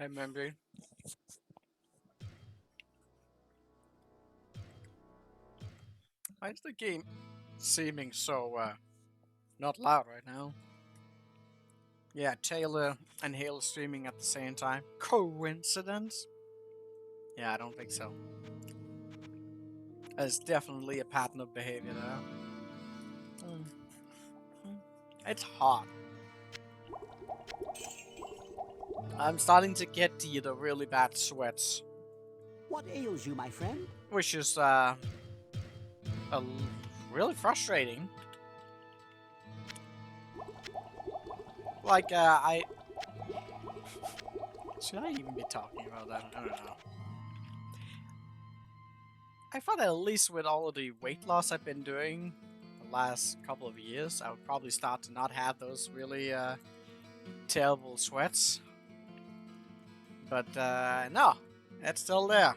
Remember. Why is the game seeming so not loud right now? Yeah, Taylor and Hale streaming at the same time. Coincidence? Yeah, I don't think so. There's definitely a pattern of behavior there. It's hot. I'm starting to get the really bad sweats. What ails you, my friend? Which is really frustrating. Like, should I even be talking about that? I don't know. I thought at least with all of the weight loss I've been doing the last couple of years, I would probably start to not have those really terrible sweats. But no, it's still there.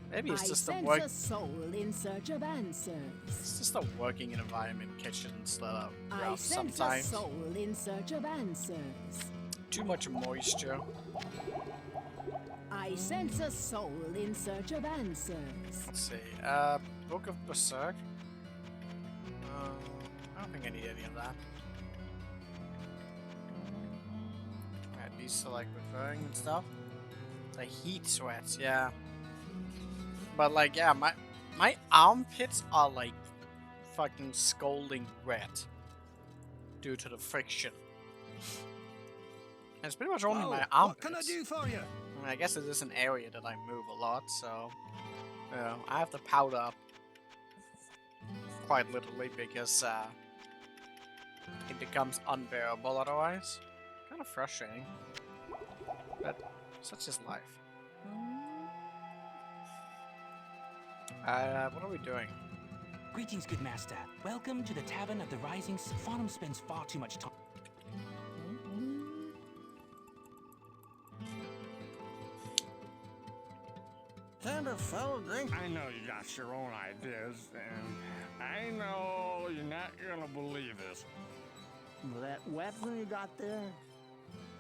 Maybe it's just the work. A soul in search of answers. It's just a working environment, kitchens that are rough sense sometimes. A soul in search of answers. Too much moisture. I sense a soul in search of answers. Let's see. Book of Berserk. I don't think I need any of that. Right, these are like referring and stuff. The heat sweats, yeah. But like, yeah, my armpits are like fucking scalding red due to the friction. And it's pretty much only my armpits. What can I do for you? I mean, I guess it is an area that I move a lot, so you know, I have to powder up quite literally because it becomes unbearable otherwise. Kind of frustrating, but such is life. What are we doing? Greetings, good master. Welcome to the Tavern of the Rising Sun. Farnham spends far too much time. Kind of fellow drink. I know you got your own ideas, and I know you're not gonna believe this. That weapon you got there,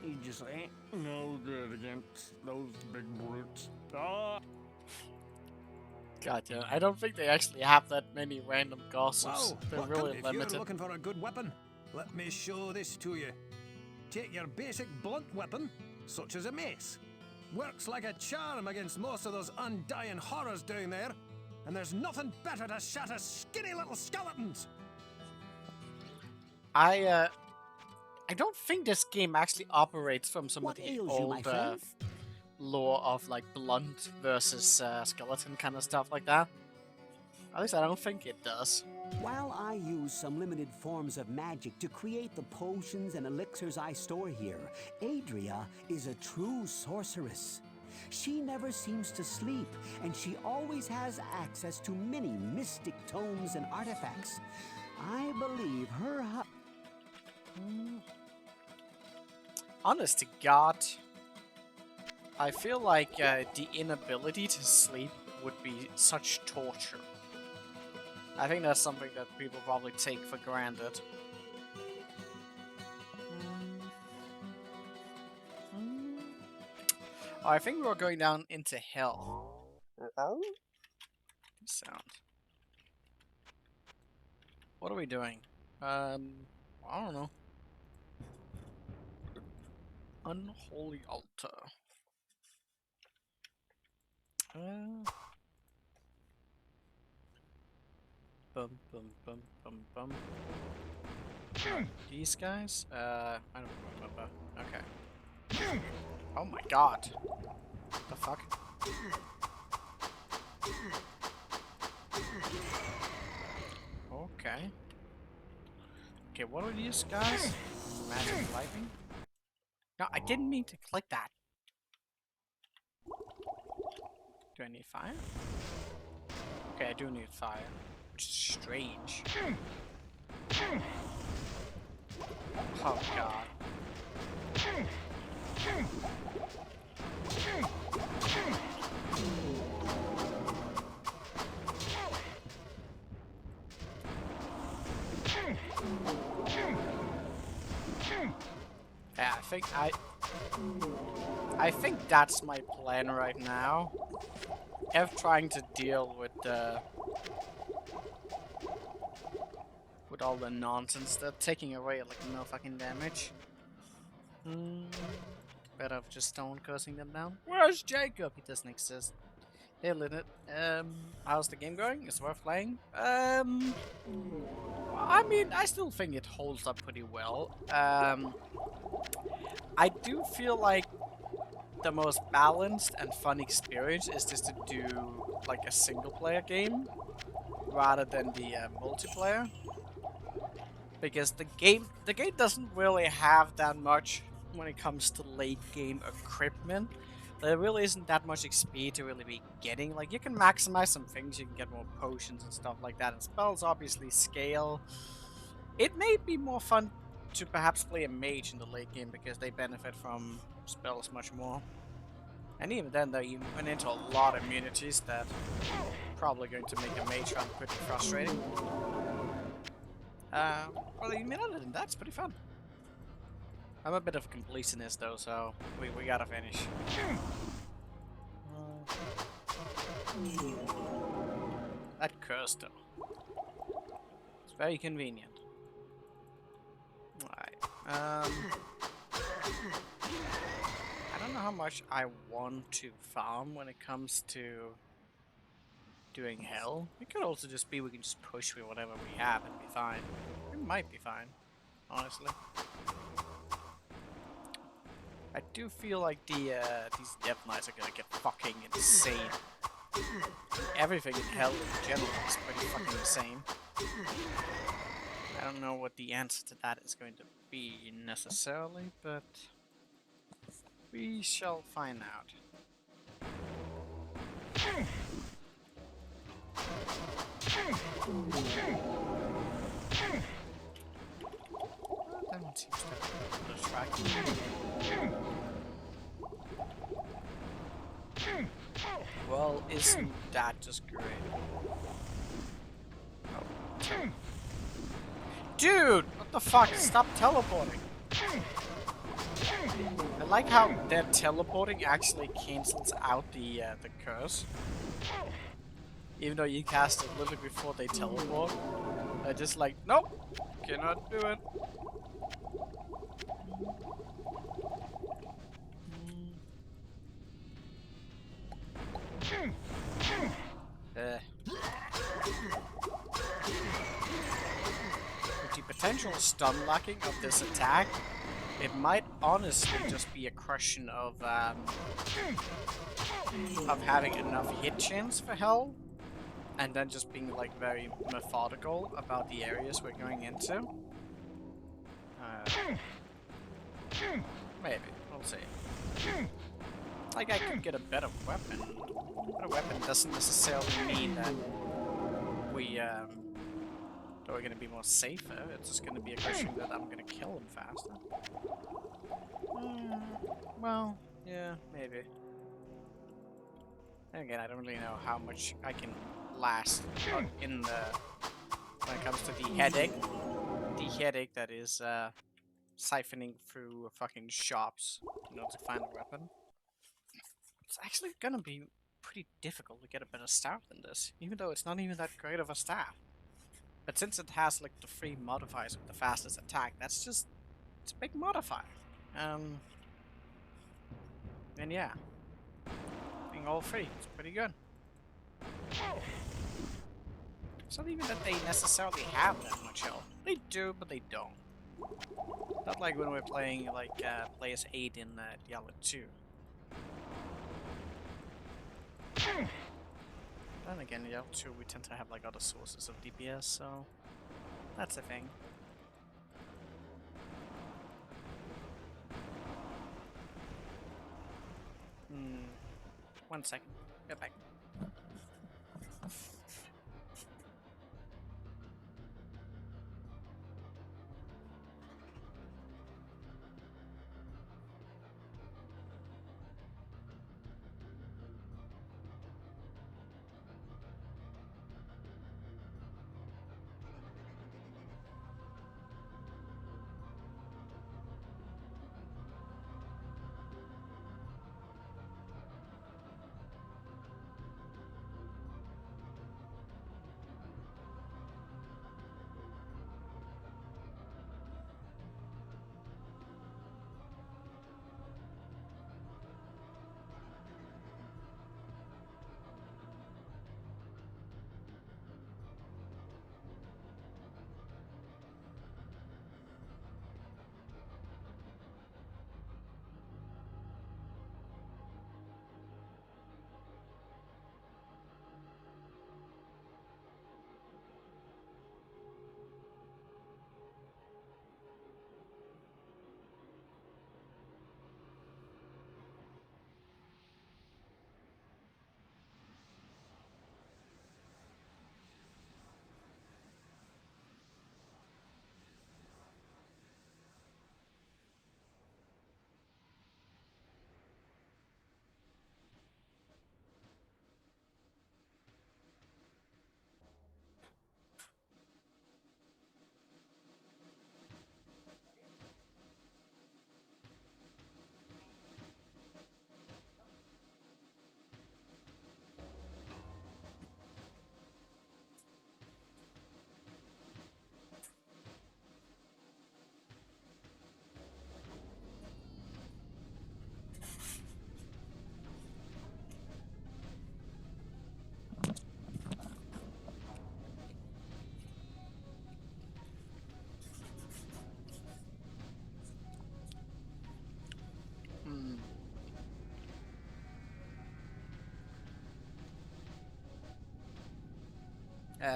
he just ain't no good against those big brutes. Oh. Gotcha. I don't think they actually have that many random gossips. Whoa, They're welcome. really If limited. you're looking for a good weapon, let me show this to you. Take your basic blunt weapon, such as a mace. Works like a charm against most of those undying horrors down there, and there's nothing better to shatter skinny little skeletons. I don't think this game actually operates from some What of the ails you, my old friend? lore of like blunt versus skeleton kind of stuff like that. At least I don't think it does. While I use some limited forms of magic to create the potions and elixirs I store here, Adria is a true sorceress. She never seems to sleep, and she always has access to many mystic tomes and artifacts. I believe her Honest to God, I feel like the inability to sleep would be such torture. I think that's something that people probably take for granted. Oh, I think we're going down into hell. Sound. What are we doing? I don't know. Unholy altar. Bum bum bum bum bum. These guys? I don't remember. Okay. Oh my god. What the fuck? Okay. Okay, what are these guys? Magic lightning? No, I didn't mean to click that. Do I need fire? Okay, I do need fire. Which is strange. Oh god. Yeah, I think that's my plan right now. Of trying to deal with all the nonsense they're taking away like no fucking damage. Better of just stone cursing them down. Where's Jacob? He doesn't exist. Hey Linnet, how's the game going? It's worth playing? I mean, I still think it holds up pretty well. I do feel like the most balanced and fun experience is just to do like a single player game rather than the multiplayer, because the game doesn't really have that much when it comes to late game equipment. There really isn't that much XP to really be getting. Like, you can maximize some things, you can get more potions and stuff like that, and spells obviously scale. It may be more fun to perhaps play a mage in the late game because they benefit from spells much more. And even then, though, you run into a lot of immunities that probably going to make a mage run pretty frustrating. Well, I mean, other than that, it's pretty fun. I'm a bit of a completionist, though, so we gotta finish. That curse, though. It's very convenient. Alright. I don't know how much I want to farm when it comes to doing hell. It could also just be we can just push with whatever we have and be fine. We might be fine, honestly. I do feel like these Death Knights are gonna get fucking insane. Everything in hell in general is pretty fucking insane. I don't know what the answer to that is going to be necessarily, but we shall find out. That one seems to distract me. Well, isn't that just great? Oh. Dude! What the fuck? Stop teleporting! I like how their teleporting actually cancels out the curse. Even though you cast it literally before they teleport. They're just like, nope! Cannot do it. With the potential stun locking of this attack, it might honestly just be a question of having enough hit chance for hell, and then just being like very methodical about the areas we're going into. Maybe, we'll see. Like, I could get a better weapon. A better weapon doesn't necessarily mean that we're gonna be more safer. It's just gonna be a question that I'm gonna kill him faster. Well, yeah, maybe. And again, I don't really know how much I can last in the when it comes to the headache. The headache that is siphoning through fucking shops in order to find a weapon. It's actually gonna be pretty difficult to get a better staff than this, even though it's not even that great of a staff. But since it has like the 3 modifiers with the fastest attack, it's a big modifier. And yeah, being all 3, it's pretty good. It's not even that they necessarily have that much health. They do, but they don't. Not like when we're playing like play as 8 in Diablo 2. Then again, in Diablo 2 we tend to have like other sources of DPS, so that's a thing. One second. Get back.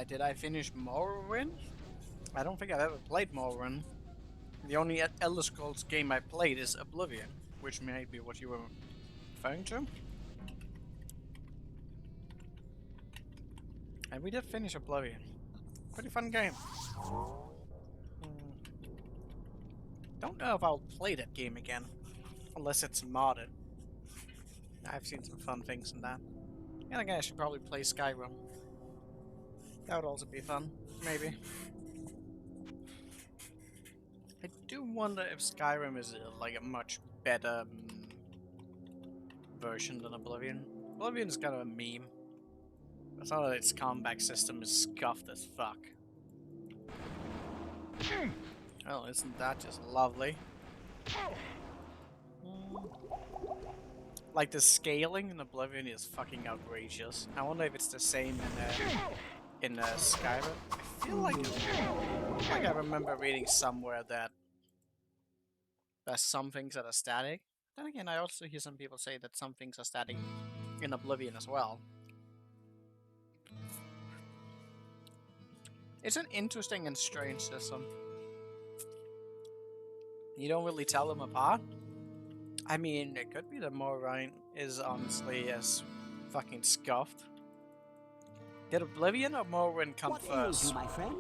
Did I finish Morrowind? I don't think I've ever played Morrowind. The only Elder Scrolls game I played is Oblivion, which may be what you were referring to. And we did finish Oblivion. Pretty fun game. Don't know if I'll play that game again, unless it's modded. I've seen some fun things in that. And again, I should probably play Skyrim. That would also be fun, maybe. I do wonder if Skyrim is like a much better version than Oblivion. Oblivion is kind of a meme. I thought its combat system is scuffed as fuck. Well, isn't that just lovely? Like, the scaling in Oblivion is fucking outrageous. I wonder if it's the same in Skyrim. I feel like I remember reading somewhere that there's some things that are static. Then again, I also hear some people say that some things are static in Oblivion as well. It's an interesting and strange system. You don't really tell them apart. I mean, it could be that Morrowind is honestly as fucking scuffed. Did Oblivion or Morrowind come What first? ails you, my friend?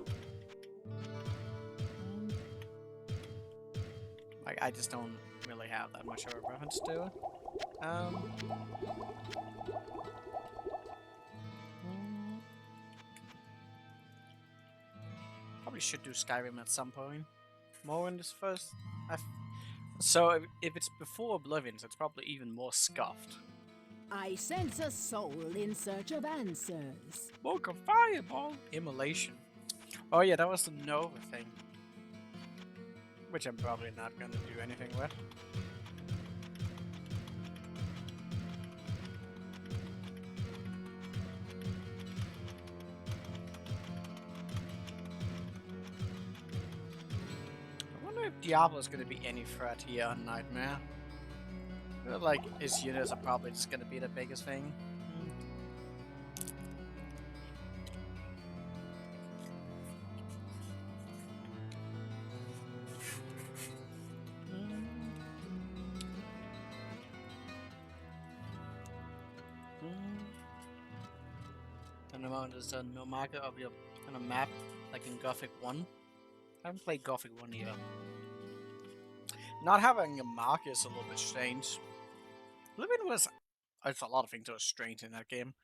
Like, I just don't really have that much of a reference to it. Probably should do Skyrim at some point. Morrowind is first. So if it's before Oblivion, it's probably even more scuffed. I sense a soul in search of answers. Smoke a fireball! Immolation. Oh yeah, that was the Nova thing. Which I'm probably not gonna do anything with. I wonder if Diablo's gonna be any threat here on Nightmare. I feel like his units are probably just gonna be the biggest thing. And there's no marker of your on a map like in Gothic 1. I haven't played Gothic 1 either. Not having a marker is a little bit strange. There's a lot of things that are strange in that game.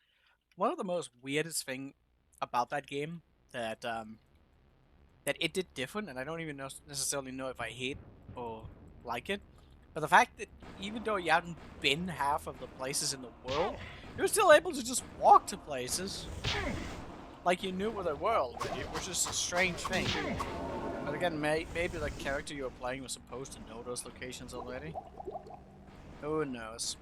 One of the most weirdest thing about that game that that it did different, and I don't even necessarily know if I hate or like it, but the fact that even though you hadn't been half of the places in the world, you were still able to just walk to places like you knew where they were already, which is a strange thing. But again, maybe the character you were playing was supposed to know those locations already. Who knows?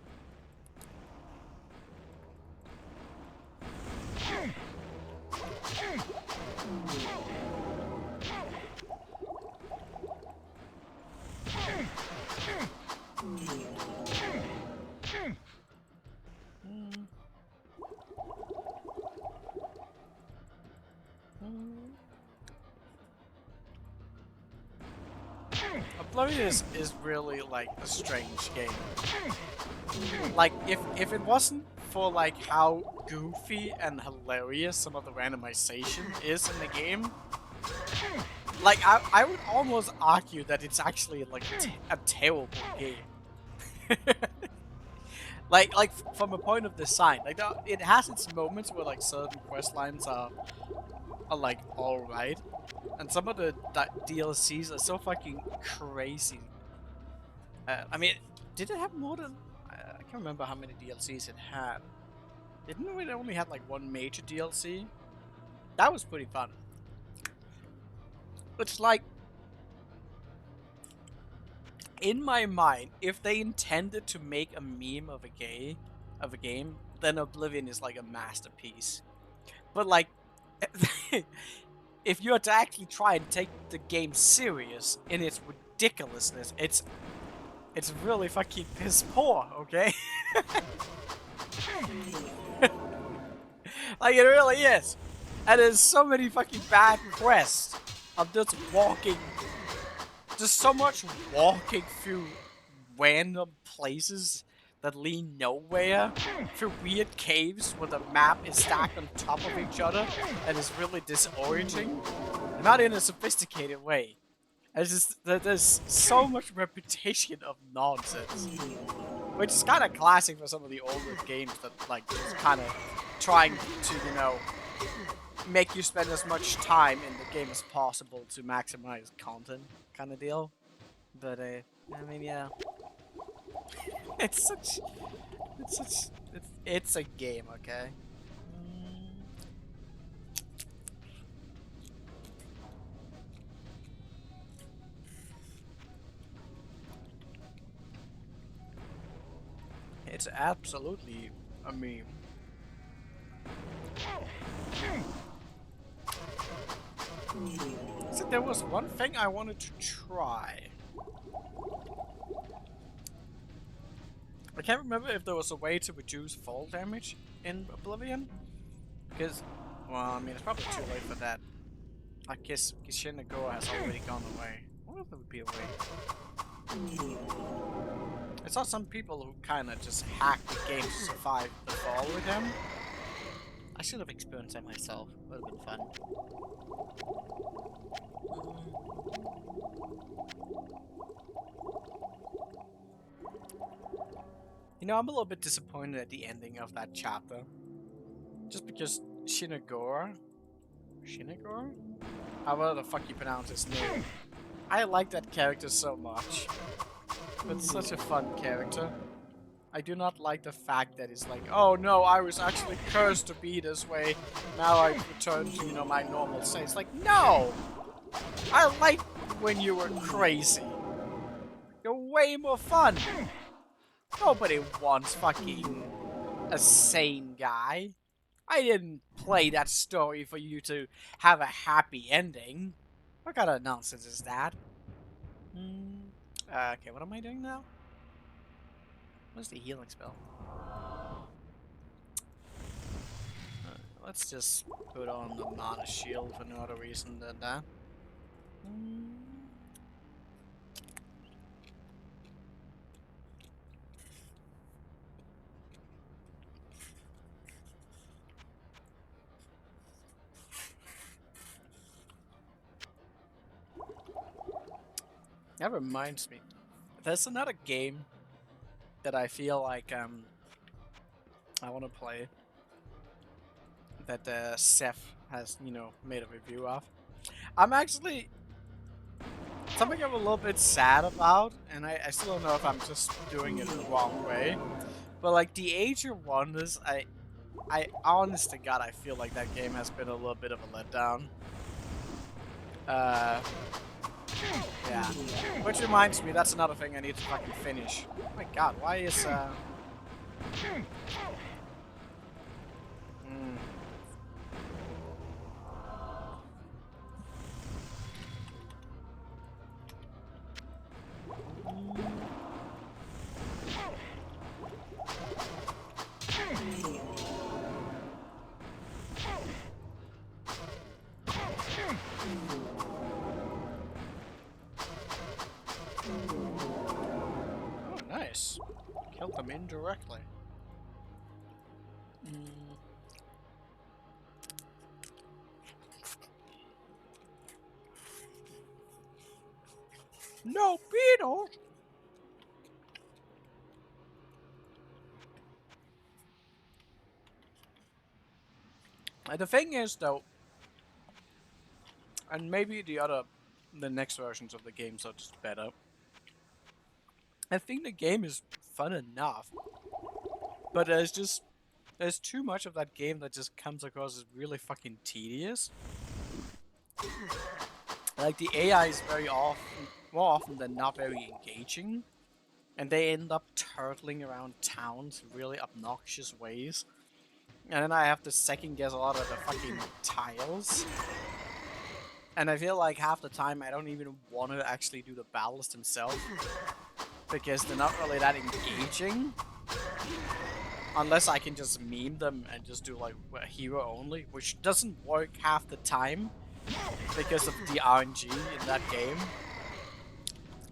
Oblivion is really like a strange game. Like if it wasn't for like how goofy and hilarious some of the randomization is in the game, like I would almost argue that it's actually like a terrible game. like from a point of design, like it has its moments where like certain quest lines are like alright, and some of the DLCs are so fucking crazy. I mean, did it have more than? I can't remember how many DLCs it had. Didn't it only had like one major DLC? That was pretty fun. It's like, in my mind, if they intended to make a meme of a game, then Oblivion is like a masterpiece. But like, if you are to actually try and take the game serious in its ridiculousness, it's really fucking piss poor, okay? Like, it really is. And there's so many fucking bad quests of just walking, just so much walking through random places that lead nowhere, through weird caves where the map is stacked on top of each other and is really disorienting. Not in a sophisticated way. It's just that there's so much repetition of nonsense, which is kind of classic for some of the older games that like just kind of trying to, you know, make you spend as much time in the game as possible to maximize content, kind of deal. But I mean, yeah, it's such, it's a game, okay. It's absolutely a meme. So there was one thing I wanted to try. I can't remember if there was a way to reduce fall damage in Oblivion. Because, well, I mean, it's probably too late for that. I guess Kishinagora has already gone away. I wonder if there would be a way. I saw some people who kind of just hacked the game to survive the fall with him. I should have experienced that myself. Would have been fun. You know, I'm a little bit disappointed at the ending of that chapter. Just because Shinagora? However the fuck you pronounce his name. I like that character so much. It's such a fun character. I do not like the fact that it's like, oh no, I was actually cursed to be this way. Now I've returned to, you know, my normal state. It's like, no! I like when you were crazy. You're way more fun. Nobody wants fucking a sane guy. I didn't play that story for you to have a happy ending. What kind of nonsense is that? Okay, what am I doing now? What's the healing spell? Let's just put on the mana shield for no other reason than that. That reminds me. There's another game that I feel like I want to play that Seth has, you know, made a review of. I'm actually something I'm a little bit sad about, and I still don't know if I'm just doing it the wrong way. But like the Age of Wonders, I honest to God, I feel like that game has been a little bit of a letdown. Yeah. Which reminds me, that's another thing I need to fucking finish. Oh my God, why is Oh, nice. Killed them indirectly. No beetles! The thing is, though, and maybe the next versions of the games are just better. I think the game is fun enough, but there's too much of that game that just comes across as really fucking tedious. Like the AI is more often than not very engaging, and they end up turtling around towns in really obnoxious ways. And then I have to second guess a lot of the fucking tiles. And I feel like half the time I don't even want to actually do the battles themselves, because they're not really that engaging. Unless I can just meme them and just do like a hero only, which doesn't work half the time because of the RNG in that game.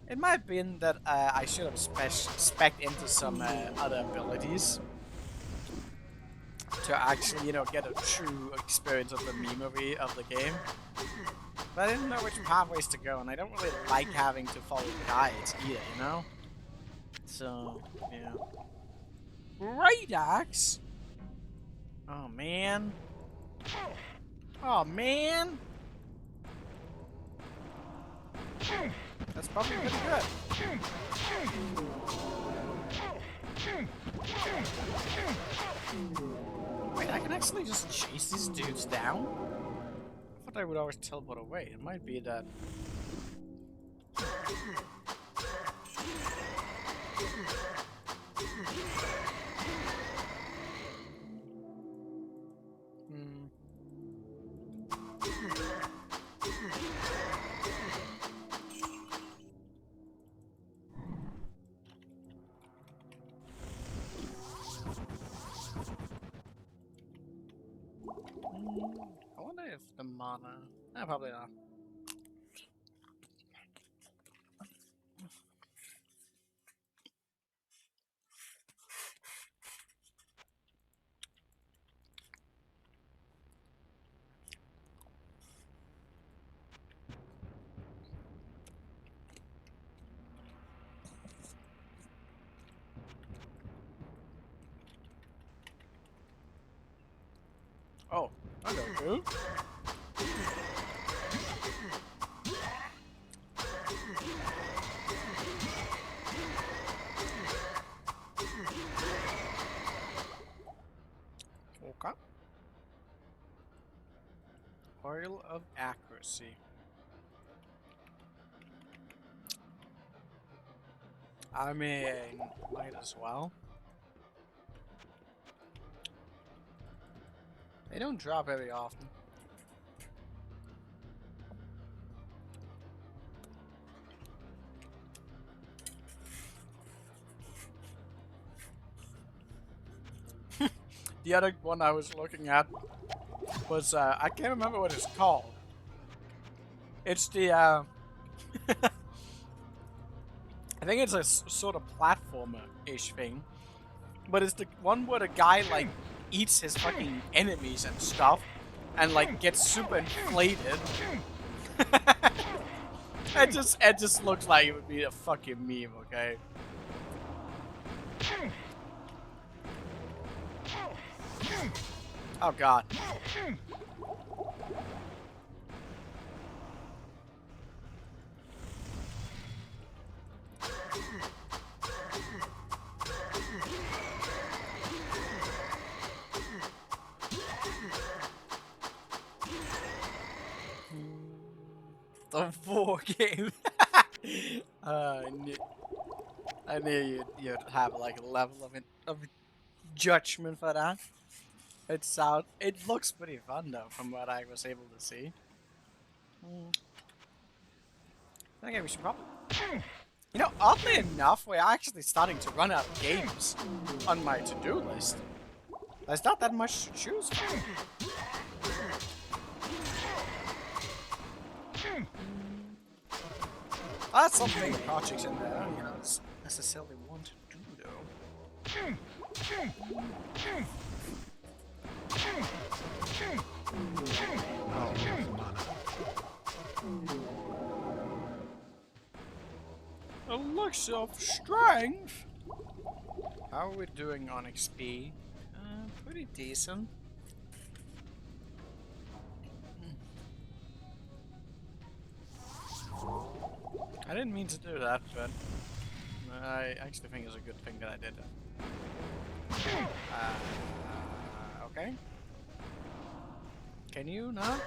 It might have been that I should have spec'd into some other abilities to actually, you know, get a true experience of the memery of the game. But I didn't know which pathways to go, and I don't really like having to follow guides either, you know? So, yeah. Great axe! Oh, man. Oh, man! That's probably pretty good. Wait, I can actually just chase these dudes down? I thought I would always teleport away. It might be that... I wonder if the mana... probably not. Oh, hello, dude. Okay. Oil of accuracy. I mean, might as well. They don't drop very often. The other one I was looking at was, I can't remember what it's called. It's the, I think it's a sort of platformer-ish thing. But it's the one where the guy, like, eats his fucking enemies and stuff. And, like, gets super inflated. It just looks like it would be a fucking meme, okay? Oh god. The war game. I knew you'd have like a level of judgment for that. It looks pretty fun though, from what I was able to see. Okay, we should probably. You know, oddly enough, we're actually starting to run out of games on my to-do list. There's not that much to choose from. That's some big projects in there, you know, it's necessarily want to do though. Elixir of strength. How are we doing on XP? Pretty decent. I didn't mean to do that, but I actually think it's a good thing that I did it. Okay. Can you not?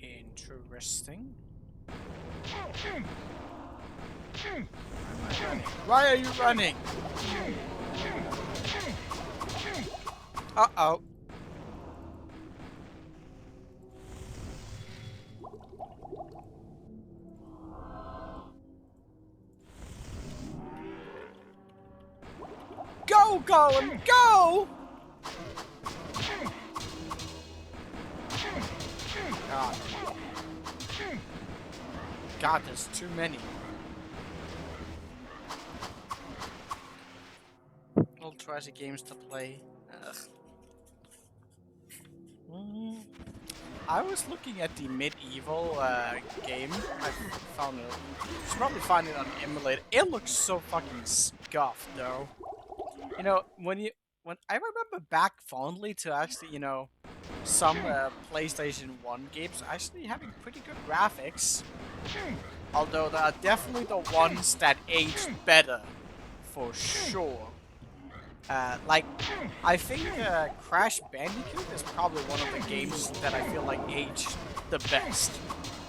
Interesting. Why are you running? Uh-oh. Go, Golem, go! God. God, there's too many. Old trashy games to play. Ugh. I was looking at the medieval game. I found it. You should probably find it on emulator. It looks so fucking scuffed, though. You know, when I remember back fondly to actually, you know, some PlayStation 1 games actually having pretty good graphics. Although there are definitely the ones that aged better, for sure. Like, I think Crash Bandicoot is probably one of the games that I feel like aged the best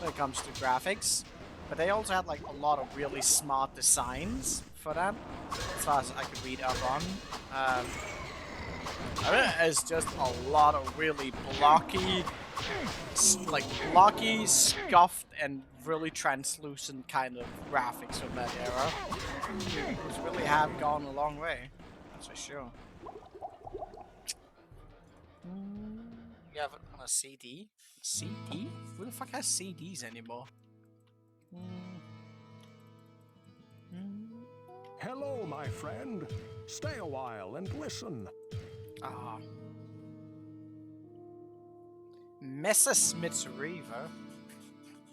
when it comes to graphics. But they also had like a lot of really smart designs for that, as far as I could read up on. It's just a lot of really blocky, scuffed, and really translucent kind of graphics from that era. Which really have gone a long way. For sure. You have it on a CD? CD? Who the fuck has CDs anymore? Hello, my friend. Stay a while and listen. Ah. Messerschmitt's Reaver?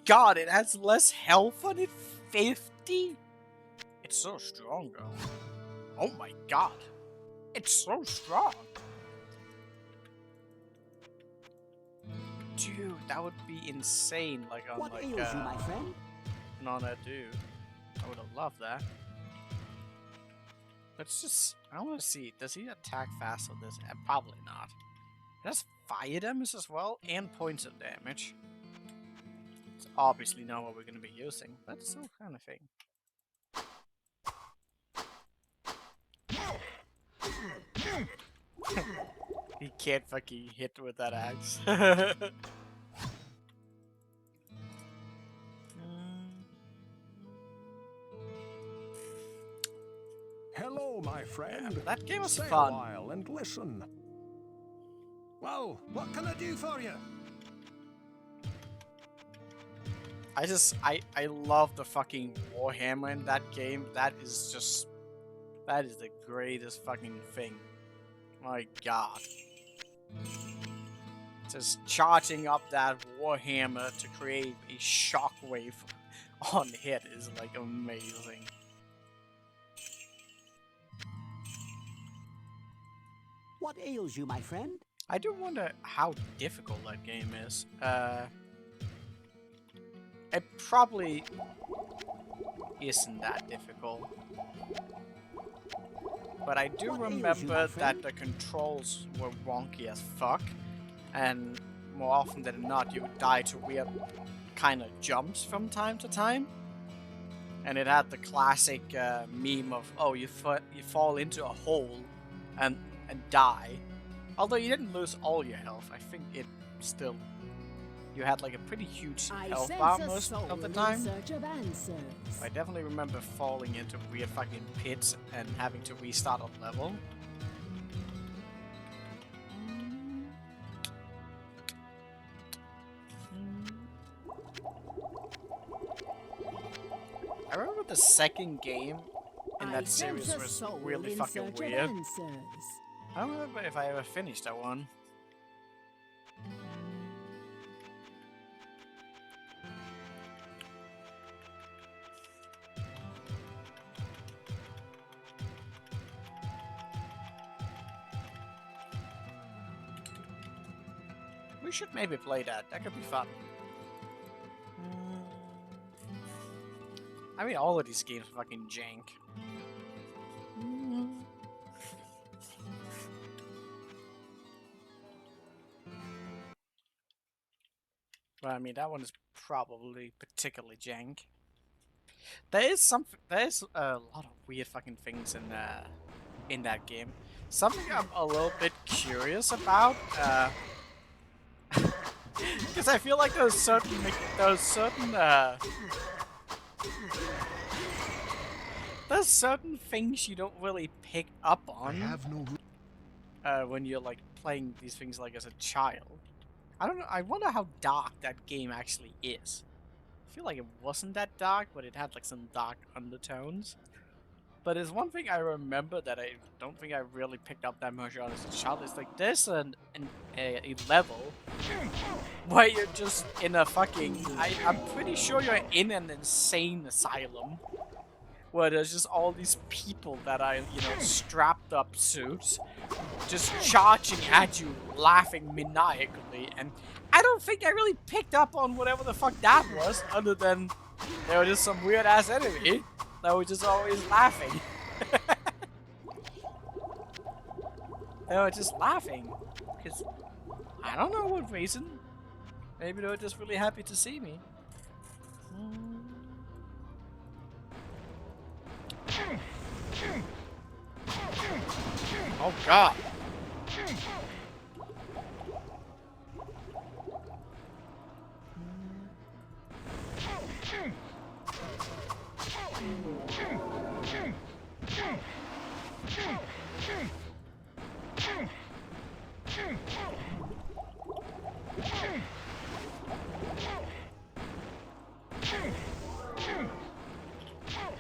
God, it has less health on it? 50? It's so strong, though. Oh my god. It's so strong. Dude, that would be insane. Like on What like ails you, my friend? on a dude. I would have loved that. Let's just. I want to see. Does he attack fast on this? Probably not. It has fire damage as well and points of damage. It's obviously not what we're going to be using, but it's still kind of thing. He can't fucking hit with that axe. Hello, my friend. Yeah, that game was Stay fun. a while and listen. Well, what can I do for you? I love the fucking Warhammer in that game. That is the greatest fucking thing. My god. Just charging up that Warhammer to create a shockwave on hit is like amazing. What ails you, my friend? I do wonder how difficult that game is. It probably isn't that difficult. But I do remember that the controls were wonky as fuck, and more often than not you would die to weird kind of jumps from time to time. And it had the classic meme of, oh, you fall into a hole and die. Although you didn't lose all your health, I think it still... You had like a pretty huge health bar most of the time. I definitely remember falling into weird fucking pits and having to restart a level. I remember the second game in that series was really fucking weird. I don't remember if I ever finished that one. We should maybe play that. That could be fun. I mean, all of these games are fucking jank. But I mean, that one is probably particularly jank. There is a lot of weird fucking things in that game. Something I'm a little bit curious about. Because I feel like there's certain there's certain things you don't really pick up I on have no. when you're like playing these things like as a child. I don't know. I wonder how dark that game actually is. I feel like it wasn't that dark, but it had like some dark undertones. But there's one thing I remember that I don't think I really picked up that much on as a child. It's like there's a level where you're just in a fucking... I'm pretty sure you're in an insane asylum where there's just all these people that are, you know, strapped up suits just charging at you, laughing maniacally, and I don't think I really picked up on whatever the fuck that was, other than they were just some weird ass enemy that were just always laughing. They were just laughing, because I don't know what reason. Maybe they were just really happy to see me. Oh god.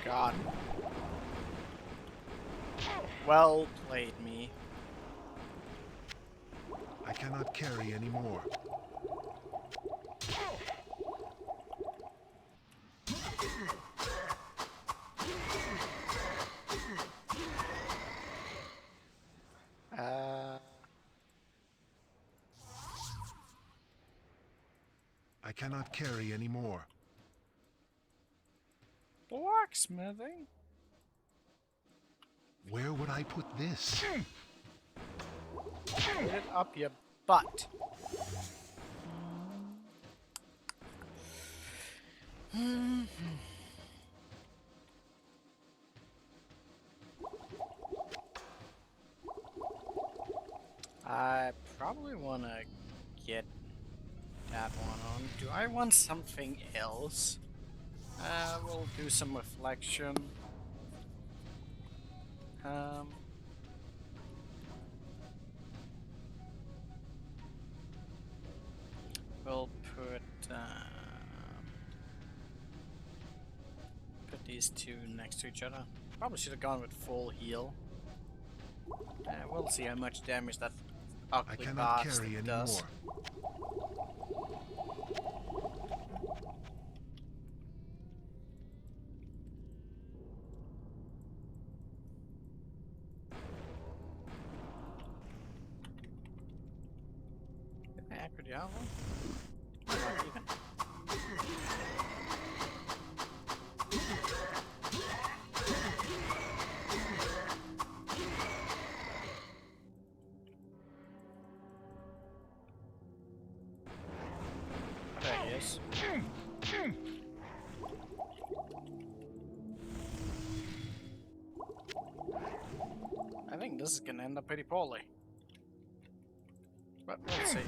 God. Well played, me. I cannot carry anymore. I cannot carry anymore. Blacksmithing? Where would I put this? Get it up your butt. I probably want to get that one on. Do I want something else? We'll do some reflection. We'll put these two next to each other. Probably should have gone with full heal. We'll see how much damage that I ugly cannot bastard carry does. anymore. Acro Diablo? Not even. There he is. I think this is gonna end up pretty poorly. But we'll see.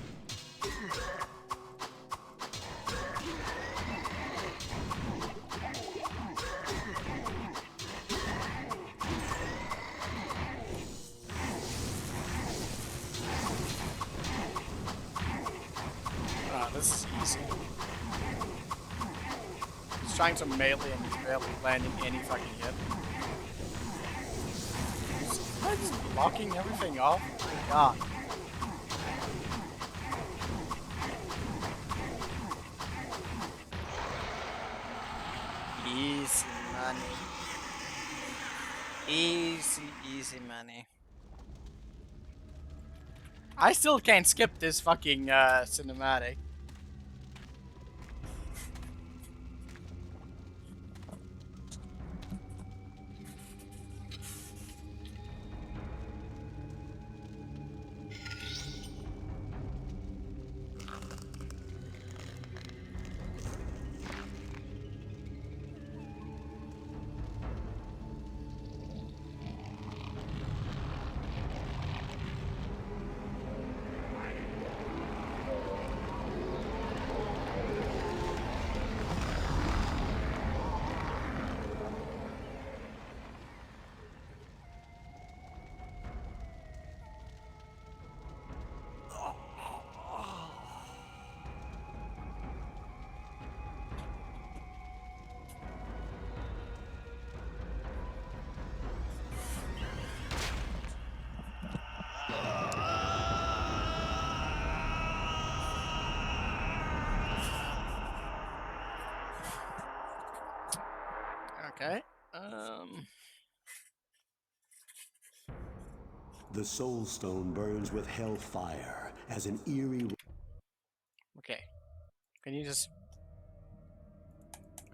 Ah, this is easy. He's trying to melee and he's barely landing any fucking hit. He's blocking everything off. Oh god. Easy money. Easy money. I still can't skip this fucking cinematic. The soul stone burns with hellfire as an eerie... Okay. Can you just...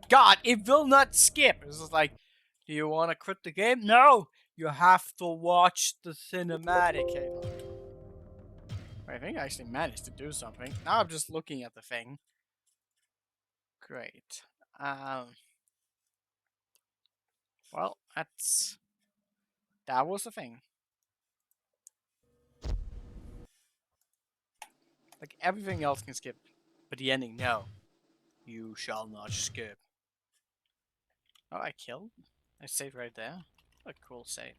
God, it will not skip! It's just like, do you want to quit the game? No! You have to watch the cinematic. Hey, I think I actually managed to do something. Now I'm just looking at the thing. Great. Well, that was the thing. Like, everything else can skip, but the ending, no. You shall not skip. Oh, I killed? I saved right there? What a cool save.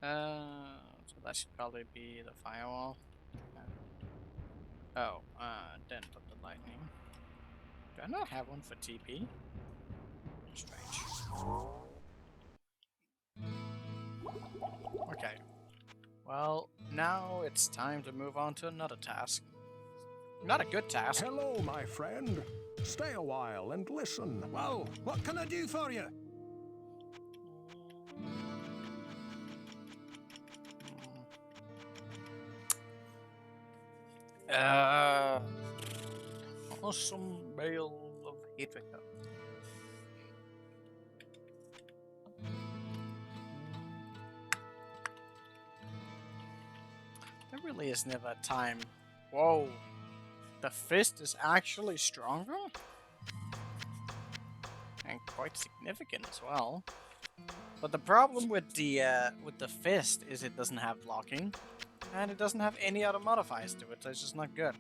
So that should probably be the firewall. Oh, then put the lightning. Do I not have one for TP? Strange. Okay. Well, now it's time to move on to another task. Not a good task. Hello, my friend. Stay a while and listen. Whoa, what can I do for you? Awesome bale of hatred. There really is never a time. Whoa. The fist is actually stronger? And quite significant as well. But the problem with the fist is it doesn't have blocking. And it doesn't have any other modifiers to it, so it's just not good.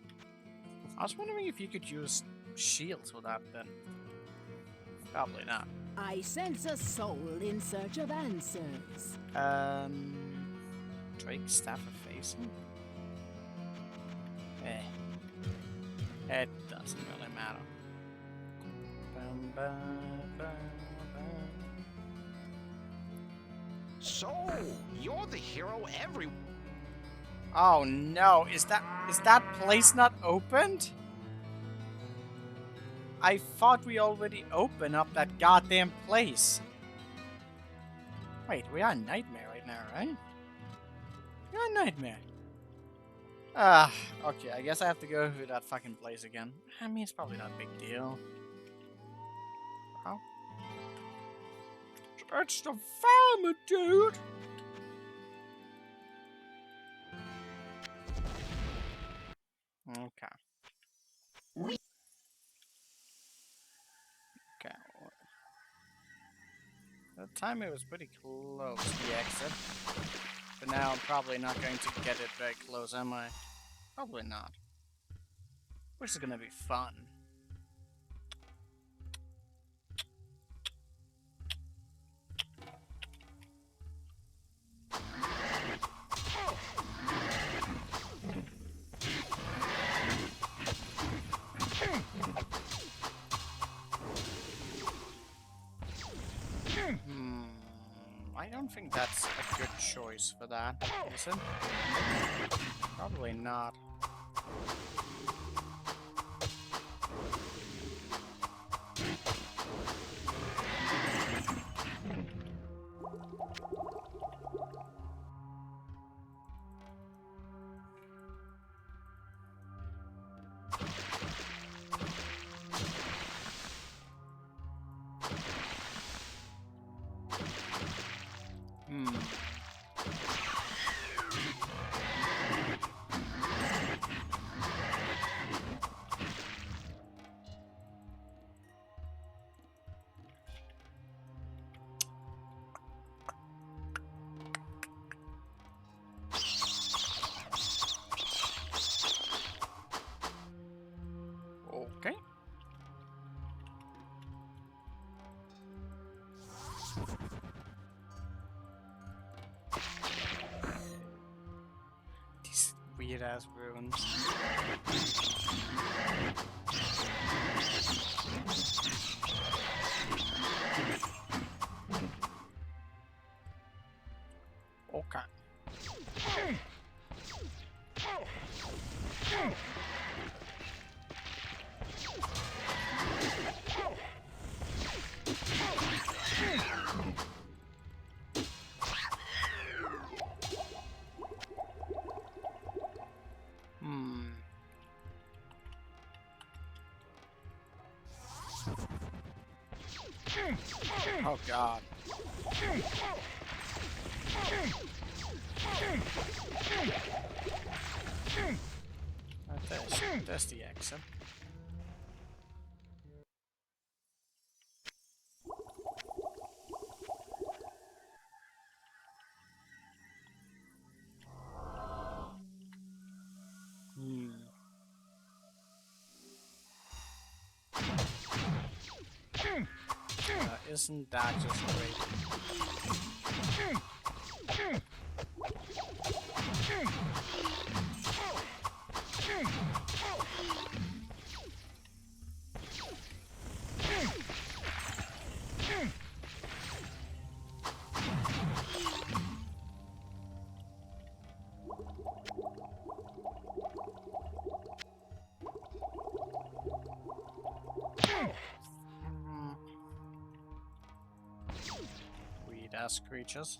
I was wondering if you could use shields with that then. Probably not. I sense a soul in search of answers. Drake Staff of Facing? It doesn't really matter. Bum, bum, bum, bum. So, you're the hero every... Oh no, is that place not opened? I thought we already opened up that goddamn place. Wait, we are in Nightmare right now, right? We're in Nightmare. Okay, I guess I have to go through that fucking place again. I mean, it's probably not a big deal. How? It's the farmer, dude! Okay. Okay. That time it was pretty close to the exit. But now I'm probably not going to get it very close, am I? Probably not. Which is gonna be fun. I don't think that's a good choice for that, is it? Probably not. Okay. These weird ass ruins. Okay. Oh god. There's the exit. Isn't that just great? Weird-ass creatures.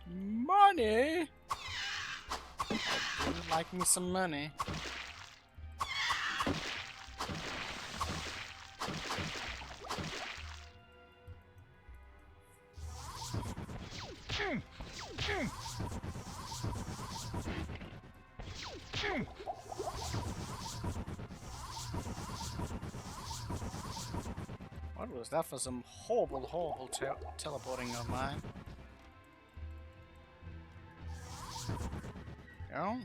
Money? I would like me some money. What was that for some horrible teleporting of mine? Go.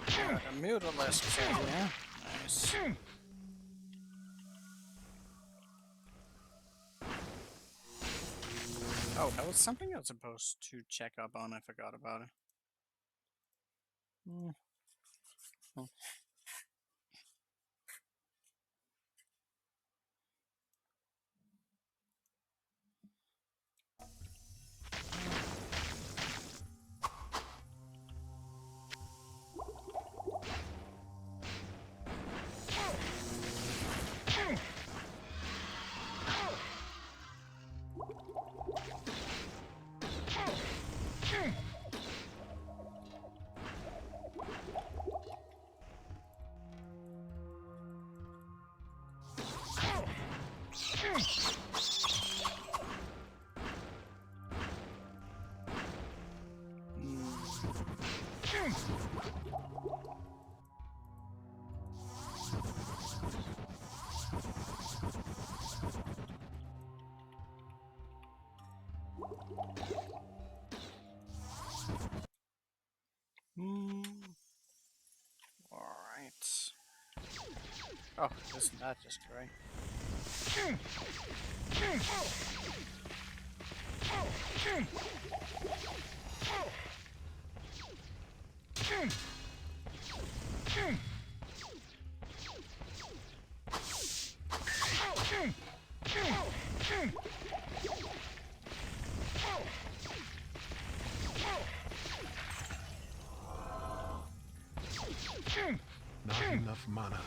Got a mutalisks in here. Nice. Oh, that was something I was supposed to check up on. I forgot about it. Oh. Alright. Oh, isn't that just great? Not enough mana.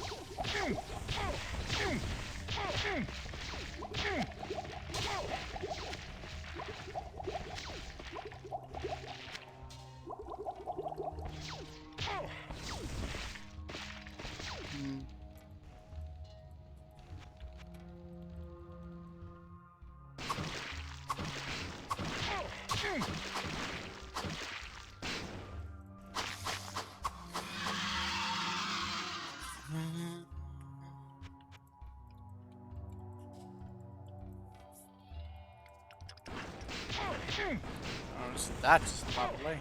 That's lovely.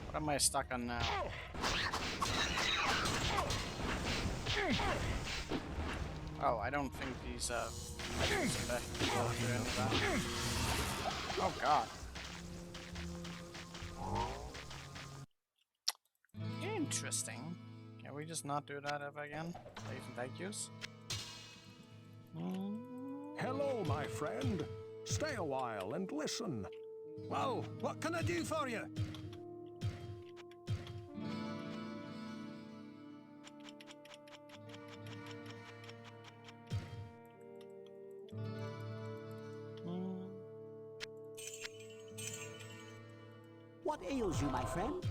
What am I stuck on now? Oh, I don't think these items are do any of that. Oh god. Interesting. Can we just not do that ever again? Please and thank yous. Hello, my friend. Stay a while and listen. Well, what can I do for you? What ails you, my friend?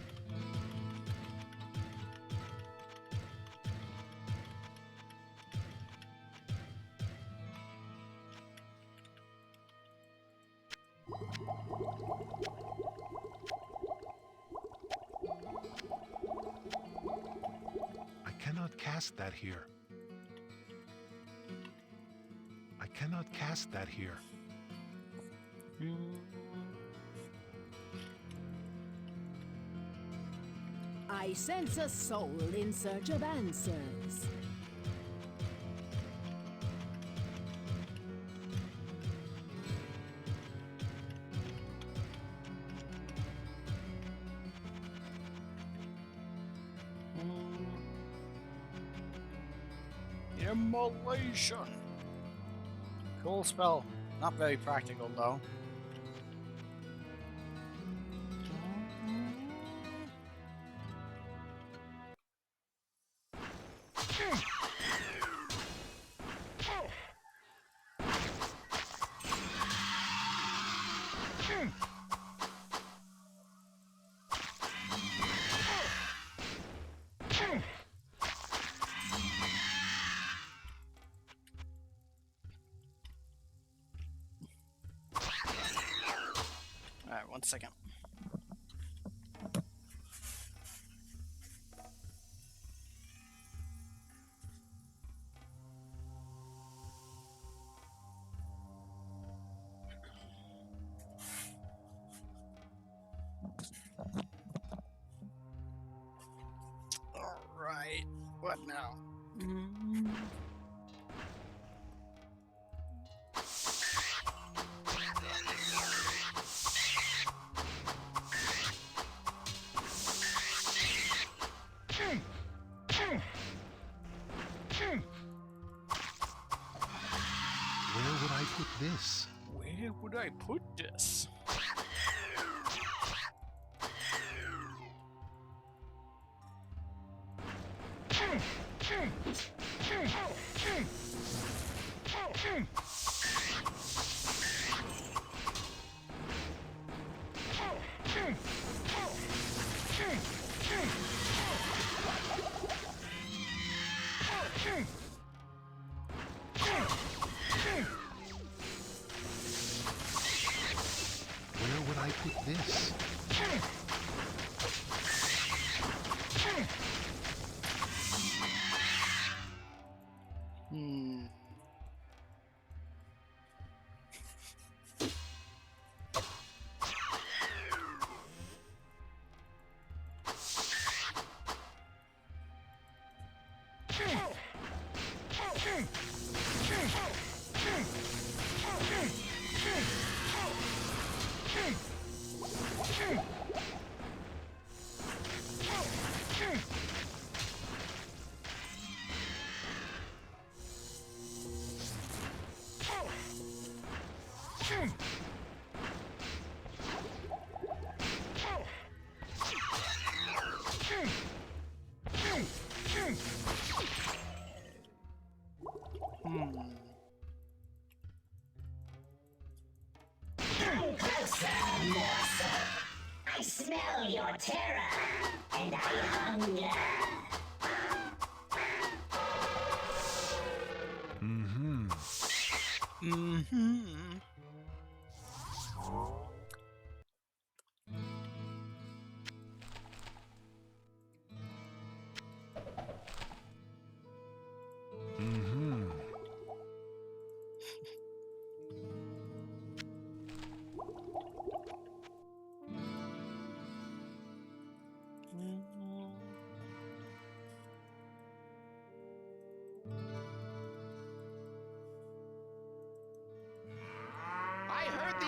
I cannot cast that here. I cannot cast that here. I sense a soul in search of answers. Immolation. Cool spell. Not very practical though. Alright, 1 second. Alright, what now? Where would I put this? Where would I put this? Where would I put this? I smell your terror, and I hunger.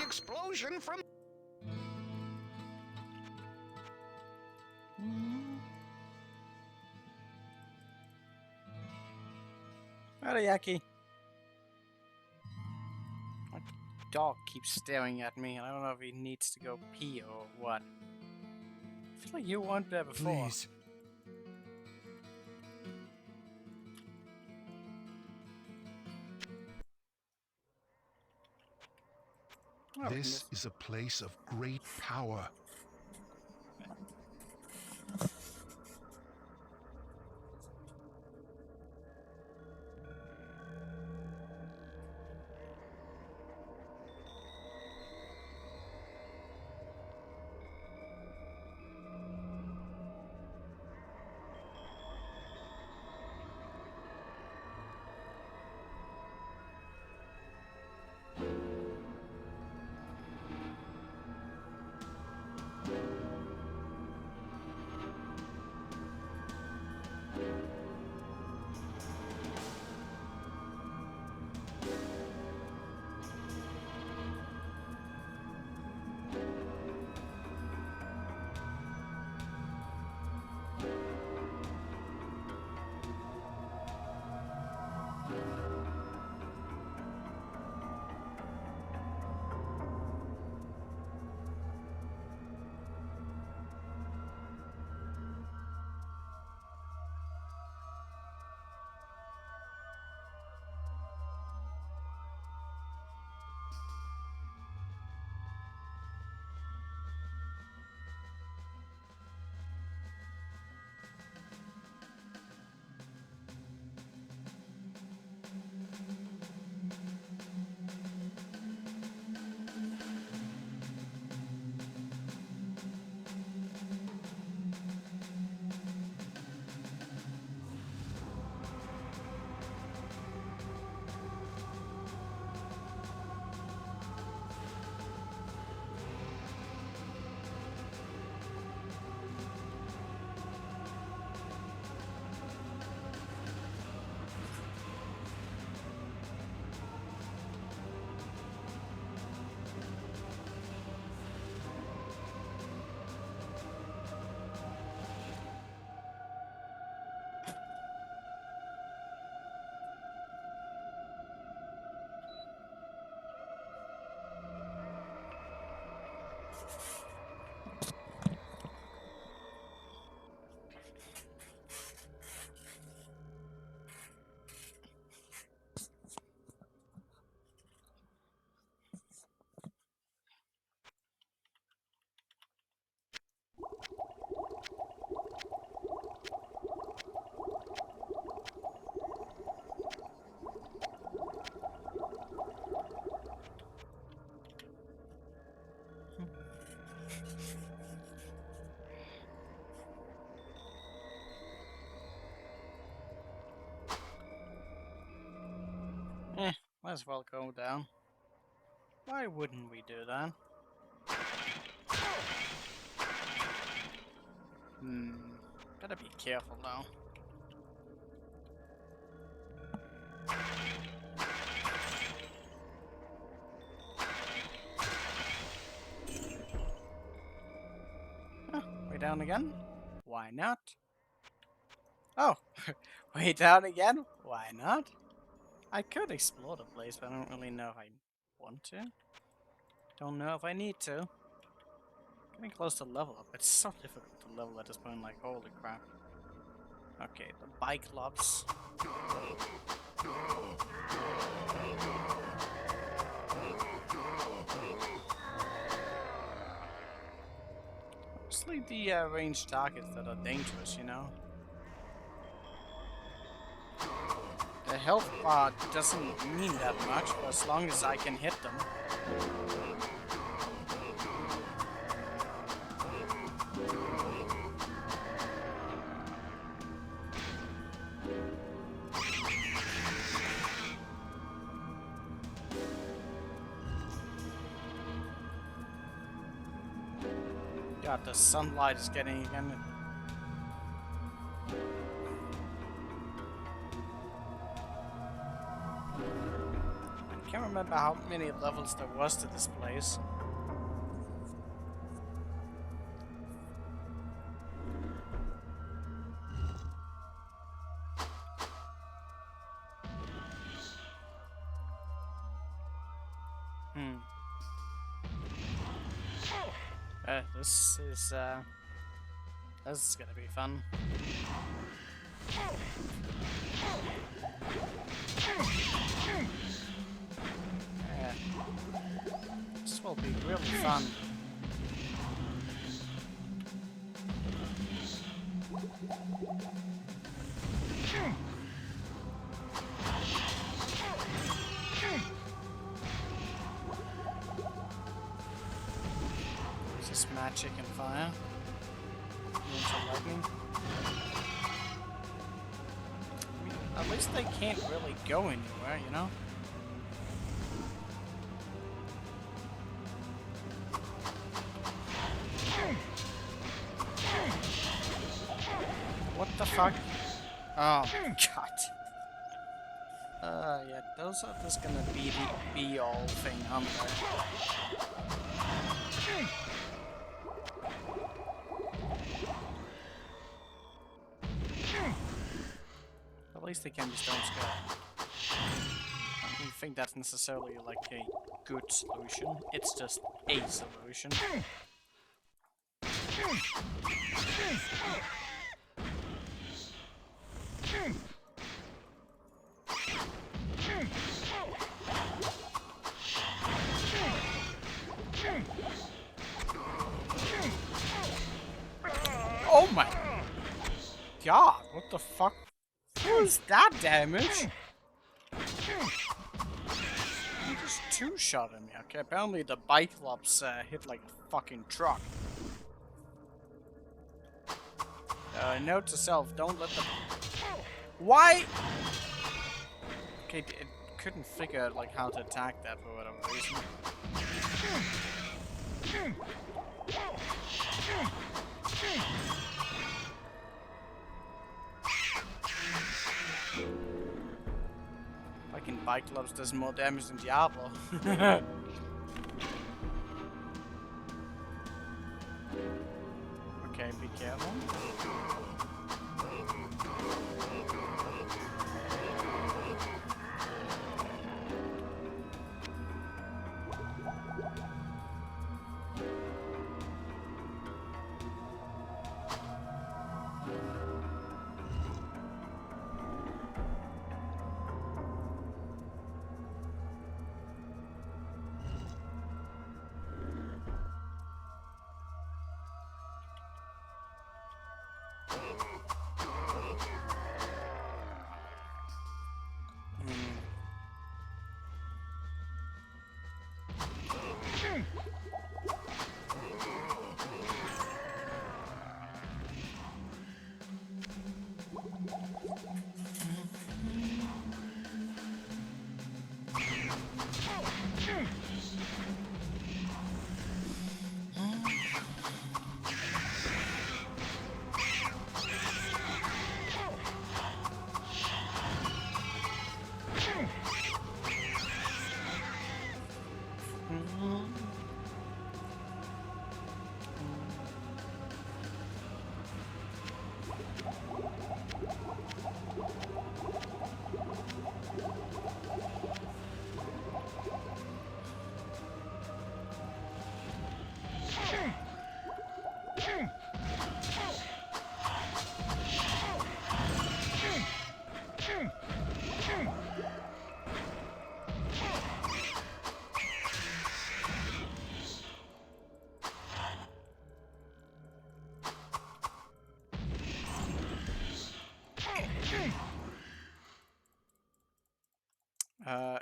explosion from... Teriyaki. My dog keeps staring at me, and I don't know if he needs to go pee or what. I feel like you weren't there before. Please. Oh, This is a place of great power. Might as well go down. Why wouldn't we do that? Gotta be careful though. Way down again? Why not? Oh, way down again? Why not? I could explore the place, but I don't really know if I want to. Don't know if I need to. Getting close to level up. It's so difficult to level at this point, like, holy crap. Okay, the bike lobs. Mostly the ranged targets that are dangerous, you know? The health bar doesn't mean that much, but as long as I can hit them. God, the sunlight is getting again. I can't remember how many levels there was to this place. This is gonna be fun. Yeah. This will be really fun. This is magic and fire. Lightning. I mean, at least they can't really go anywhere, you know? What the fuck? Oh my god. Yeah, those are just gonna be the be-all thing, aren't they? At least they can be stone scale. I don't think that's necessarily like a good solution. It's just a solution. Oh my god, what the fuck? What was that damage? He just two-shotted me. Okay, apparently the bike clubs hit like a fucking truck. Note to self, don't let them... Why? Okay, it couldn't figure out like how to attack that for whatever reason. Fucking bike clubs does more damage than Diablo. Okay, be careful.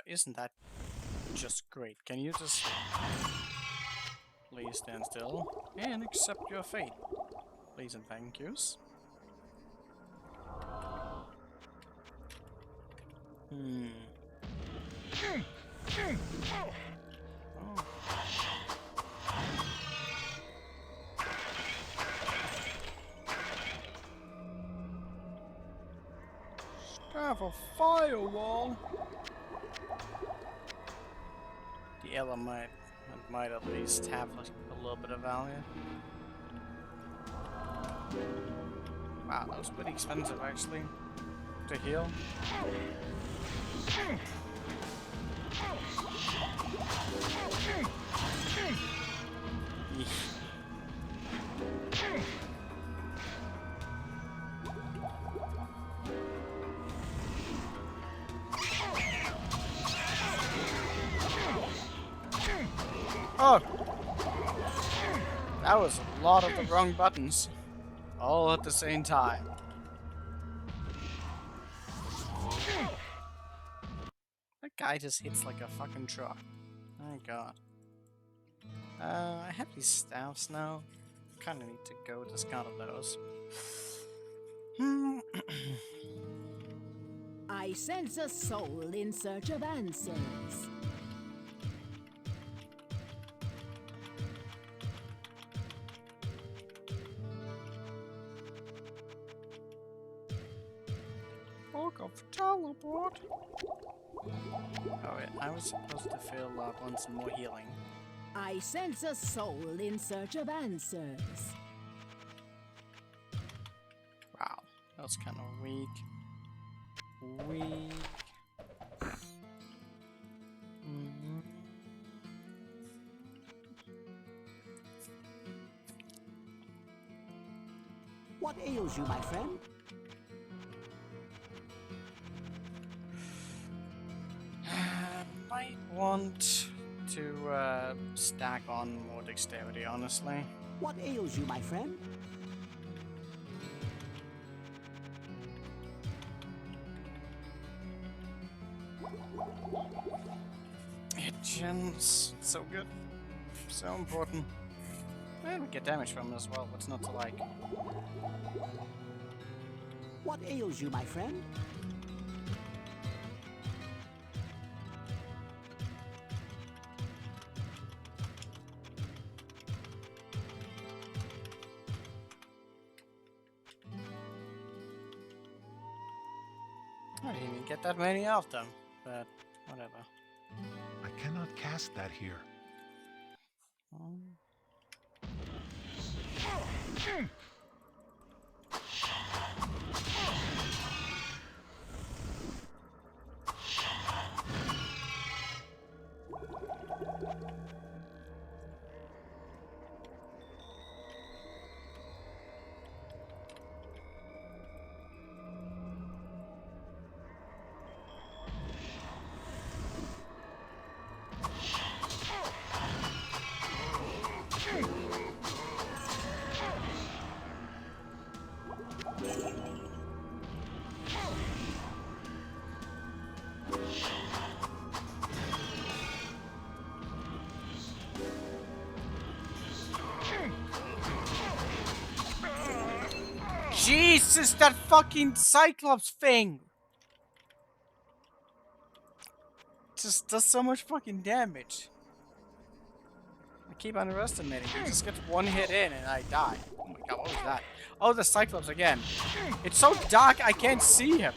Isn't that just great? Can you just please stand still and accept your fate? Please and thank yous. Oh. Staff of Firewall. The element might at least have like a little bit of value. Wow, that was pretty expensive actually to heal. Eesh. Oh! That was a lot of the wrong buttons. All at the same time. That guy just hits like a fucking truck. My god. I have these staffs now. Kinda need to go discard of those. I sense a soul in search of answers. Welcome for teleport. Oh wait, I was supposed to fill up on some more healing. I sense a soul in search of answers. Wow, that was kind of weak. What ails you, my friend? Might want to stack on more dexterity, honestly. What ails you, my friend? Hitchens, so good, so important. And we get damage from it as well. What's not to like? What ails you, my friend? I didn't even get that many of them, but whatever. I cannot cast that here. Jesus, that fucking Cyclops thing! Just does so much fucking damage. I keep underestimating. He just gets one hit in and I die. Oh my god, what was that? Oh, the Cyclops again. It's so dark I can't see him.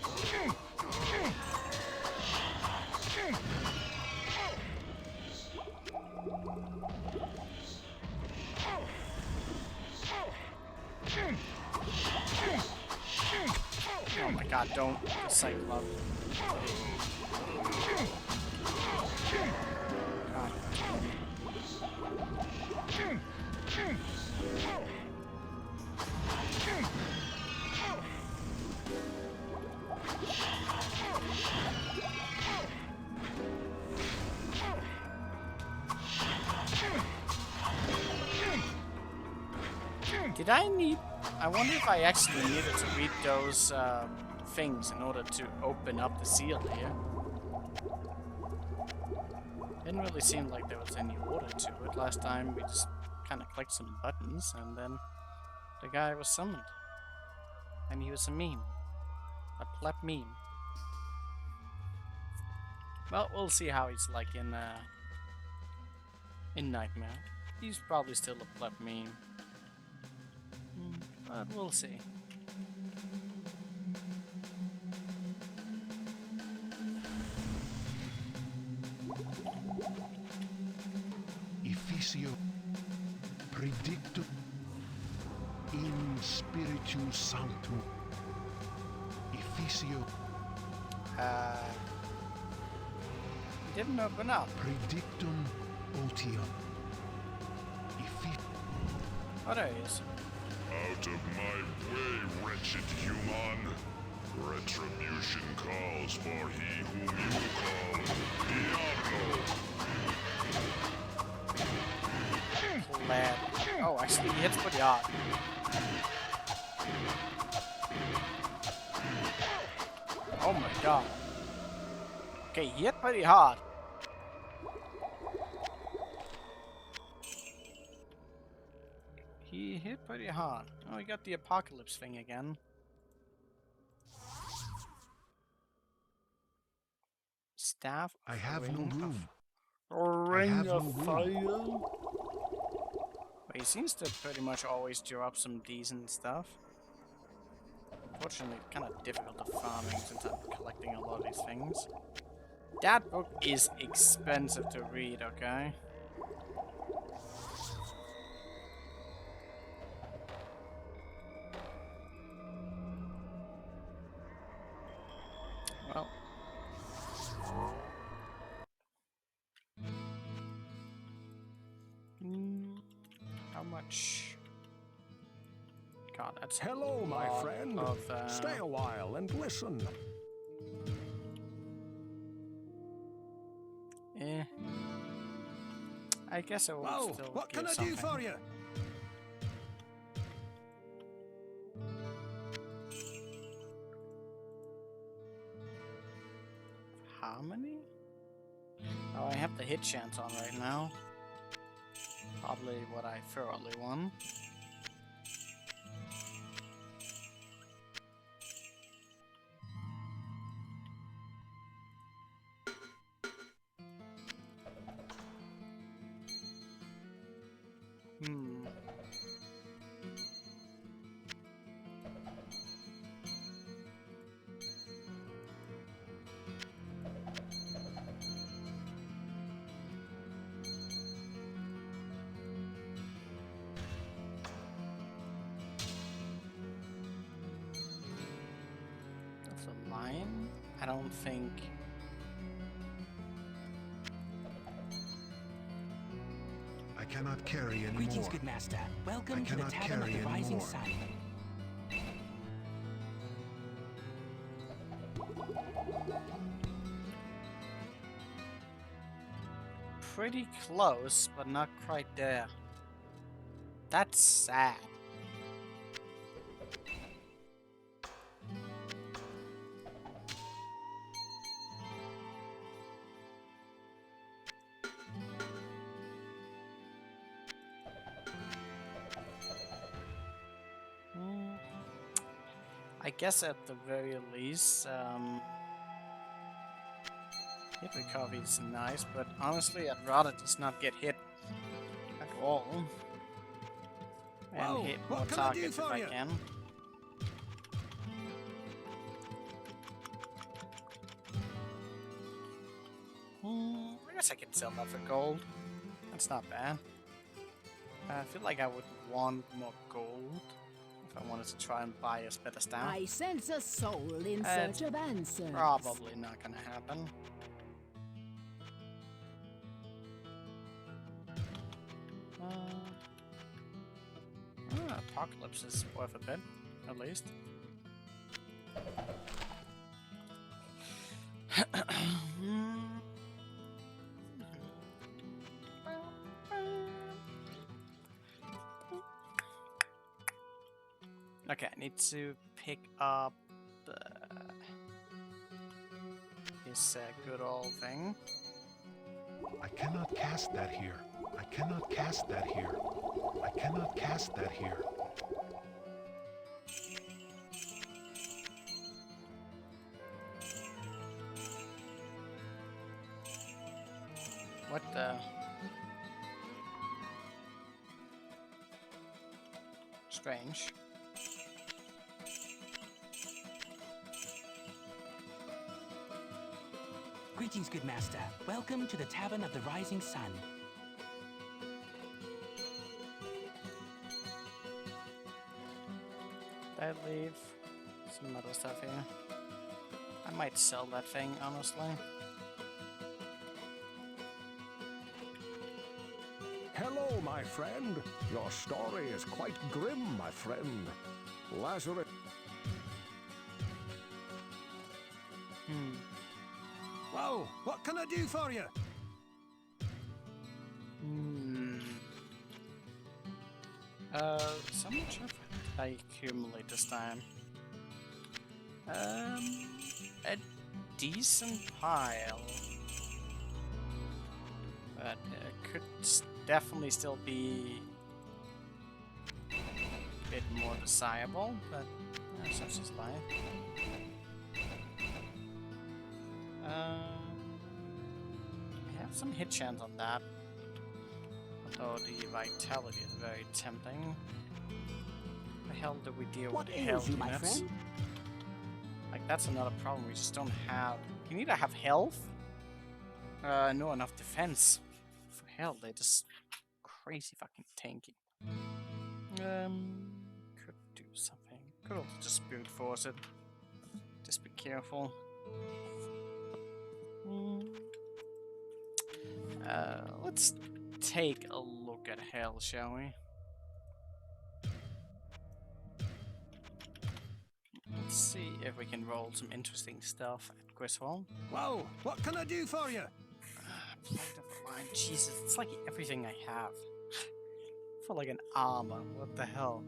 Oh my god, don't. The Cyclops. God. Did I need... I wonder if I actually needed to read those things in order to open up the seal here. Didn't really seem like there was any order to it. Last time we just kind of clicked some buttons and then the guy was summoned. And he was a meme. A pleb meme. Well, we'll see how he's like in Nightmare. He's probably still a pleb meme. But we'll see. Spiritum Sanctum. Efficio Didn't open up. Predictum Otium. Oh, there he is. Out of my way, wretched human! Retribution calls for he whom you call Diablo! Lad. Oh, actually, he hits pretty hard. Oh my god. Okay, he hit pretty hard. He hit pretty hard. Oh, he got the apocalypse thing again. Staff. I have no room. Ring of fire. But he seems to pretty much always drop some decent stuff. Unfortunately, kind of difficult to farming since I'm collecting a lot of these things. That book is expensive to read, okay? Well. How much? God, that's Hello, my lot friend. of, Stay a while and listen. I guess I will Well, still what give can I something. do for you? Harmony? Oh, I have the hit chance on right now. Probably what I thoroughly want. That's a lion? I don't think... I cannot carry anymore. Greetings, good master. Welcome to the cannot Tavern of carry the Rising anymore. Sun. Pretty close, but not quite there. That's sad. I guess at the very least, hit recovery is nice, but honestly, I'd rather just not get hit at all. And Whoa, hit what more can I do targets if for I you? can. I guess I can sell that for gold. That's not bad. I feel like I would want more gold if I wanted to try and buy a better staff. I sense a soul in It's search of answers. Probably not gonna happen. Apocalypse is worth a bit, at least. Okay, I need to pick up this good old thing. I cannot cast that here. I cannot cast that here. I cannot cast that here. What the? Strange. Greetings, good master. Welcome to the Tavern of the Rising Sun. I leave some other stuff here? I might sell that thing, honestly. Hello, my friend. Your story is quite grim, my friend. Lazarus. Well, what can I do for you? So much of it I accumulate this time. A decent pile. But it could definitely still be a bit more desirable, but such is life. I have some hit chance on that, although the vitality is very tempting. The hell do we deal What with the hell ails you, my units? friend? Like, that's another problem. We just don't have. You need to have health. No enough defense. For hell, they're just crazy fucking tanky. Could do something. Could also just brute force it. Just be careful. Let's take a look at hell, shall we? Let's see if we can roll some interesting stuff at Griswold. Well, what can I do for you? Plate of the line. Jesus, it's like everything I have. For like an armor. What the hell?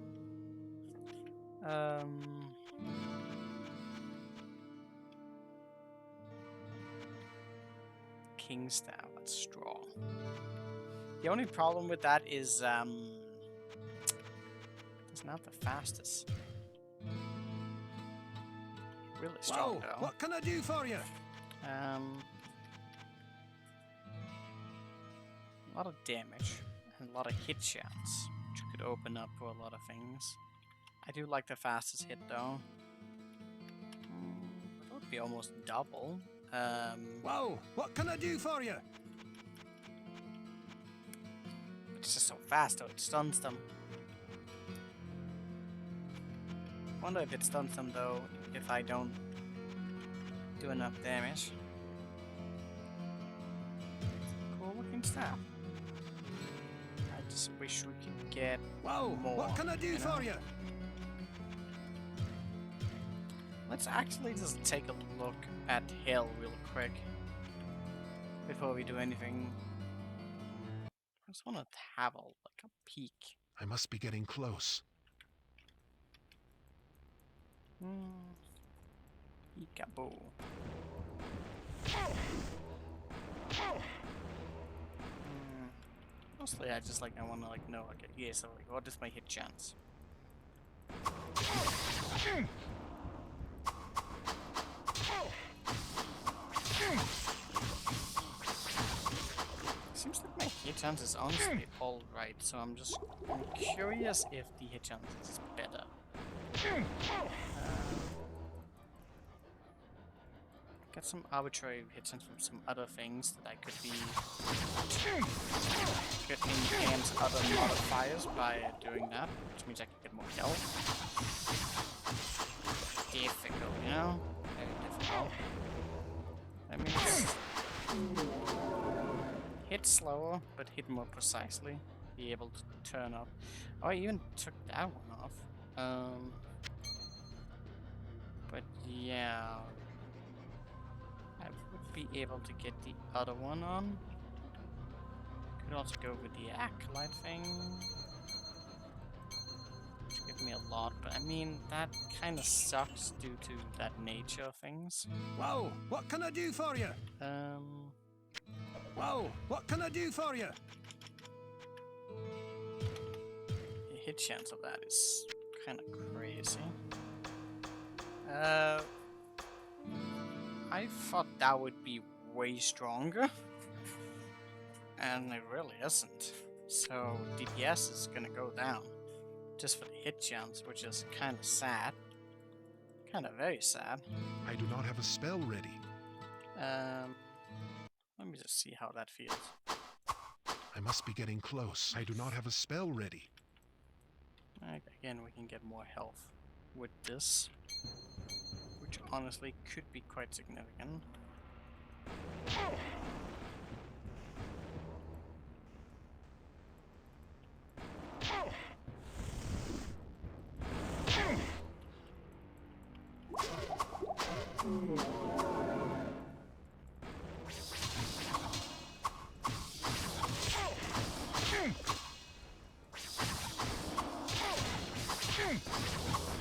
King Staff, that's strong. The only problem with that is it's not the fastest. Really strong Well, though. what can I do for you? A lot of damage and a lot of hit chance, which could open up for a lot of things. I do like the fastest hit though. That would be almost double. Well, what can I do for you? It's just so fast though, it stuns them. Wonder if it stuns them though, if I don't do enough damage. Cool looking staff. I just wish we could get Well, more. what can I do for you? Let's actually just take a look at Hell real quick before we do anything. I just want to have a peek. I must be getting close. Peekaboo. Mostly I just I want to know yeah, so what is my hit chance? Seems like my hit chance is honestly alright, so I'm curious if the hit chance is better. Got some arbitrary hit chance from some other things that I could enhance other modifiers by doing that, which means I can get more health. Difficult, you know? Very difficult. That means hit slower, but hit more precisely. Be able to turn up. Oh, I even took that one off. But yeah, I would be able to get the other one on. Could also go with the acolyte thing, which give me a lot. But I mean, that kind of sucks due to that nature of things. Whoa, what can I do for you? Whoa, what can I do for you? The hit chance of that is kind of crazy. I thought that would be way stronger, and it really isn't. So DPS is gonna go down just for the hit chance, which is kind of sad. Kind of very sad. I do not have a spell ready. Let me just see how that feels. I must be getting close. I do not have a spell ready. Again, we can get more health. with this, which honestly could be quite significant.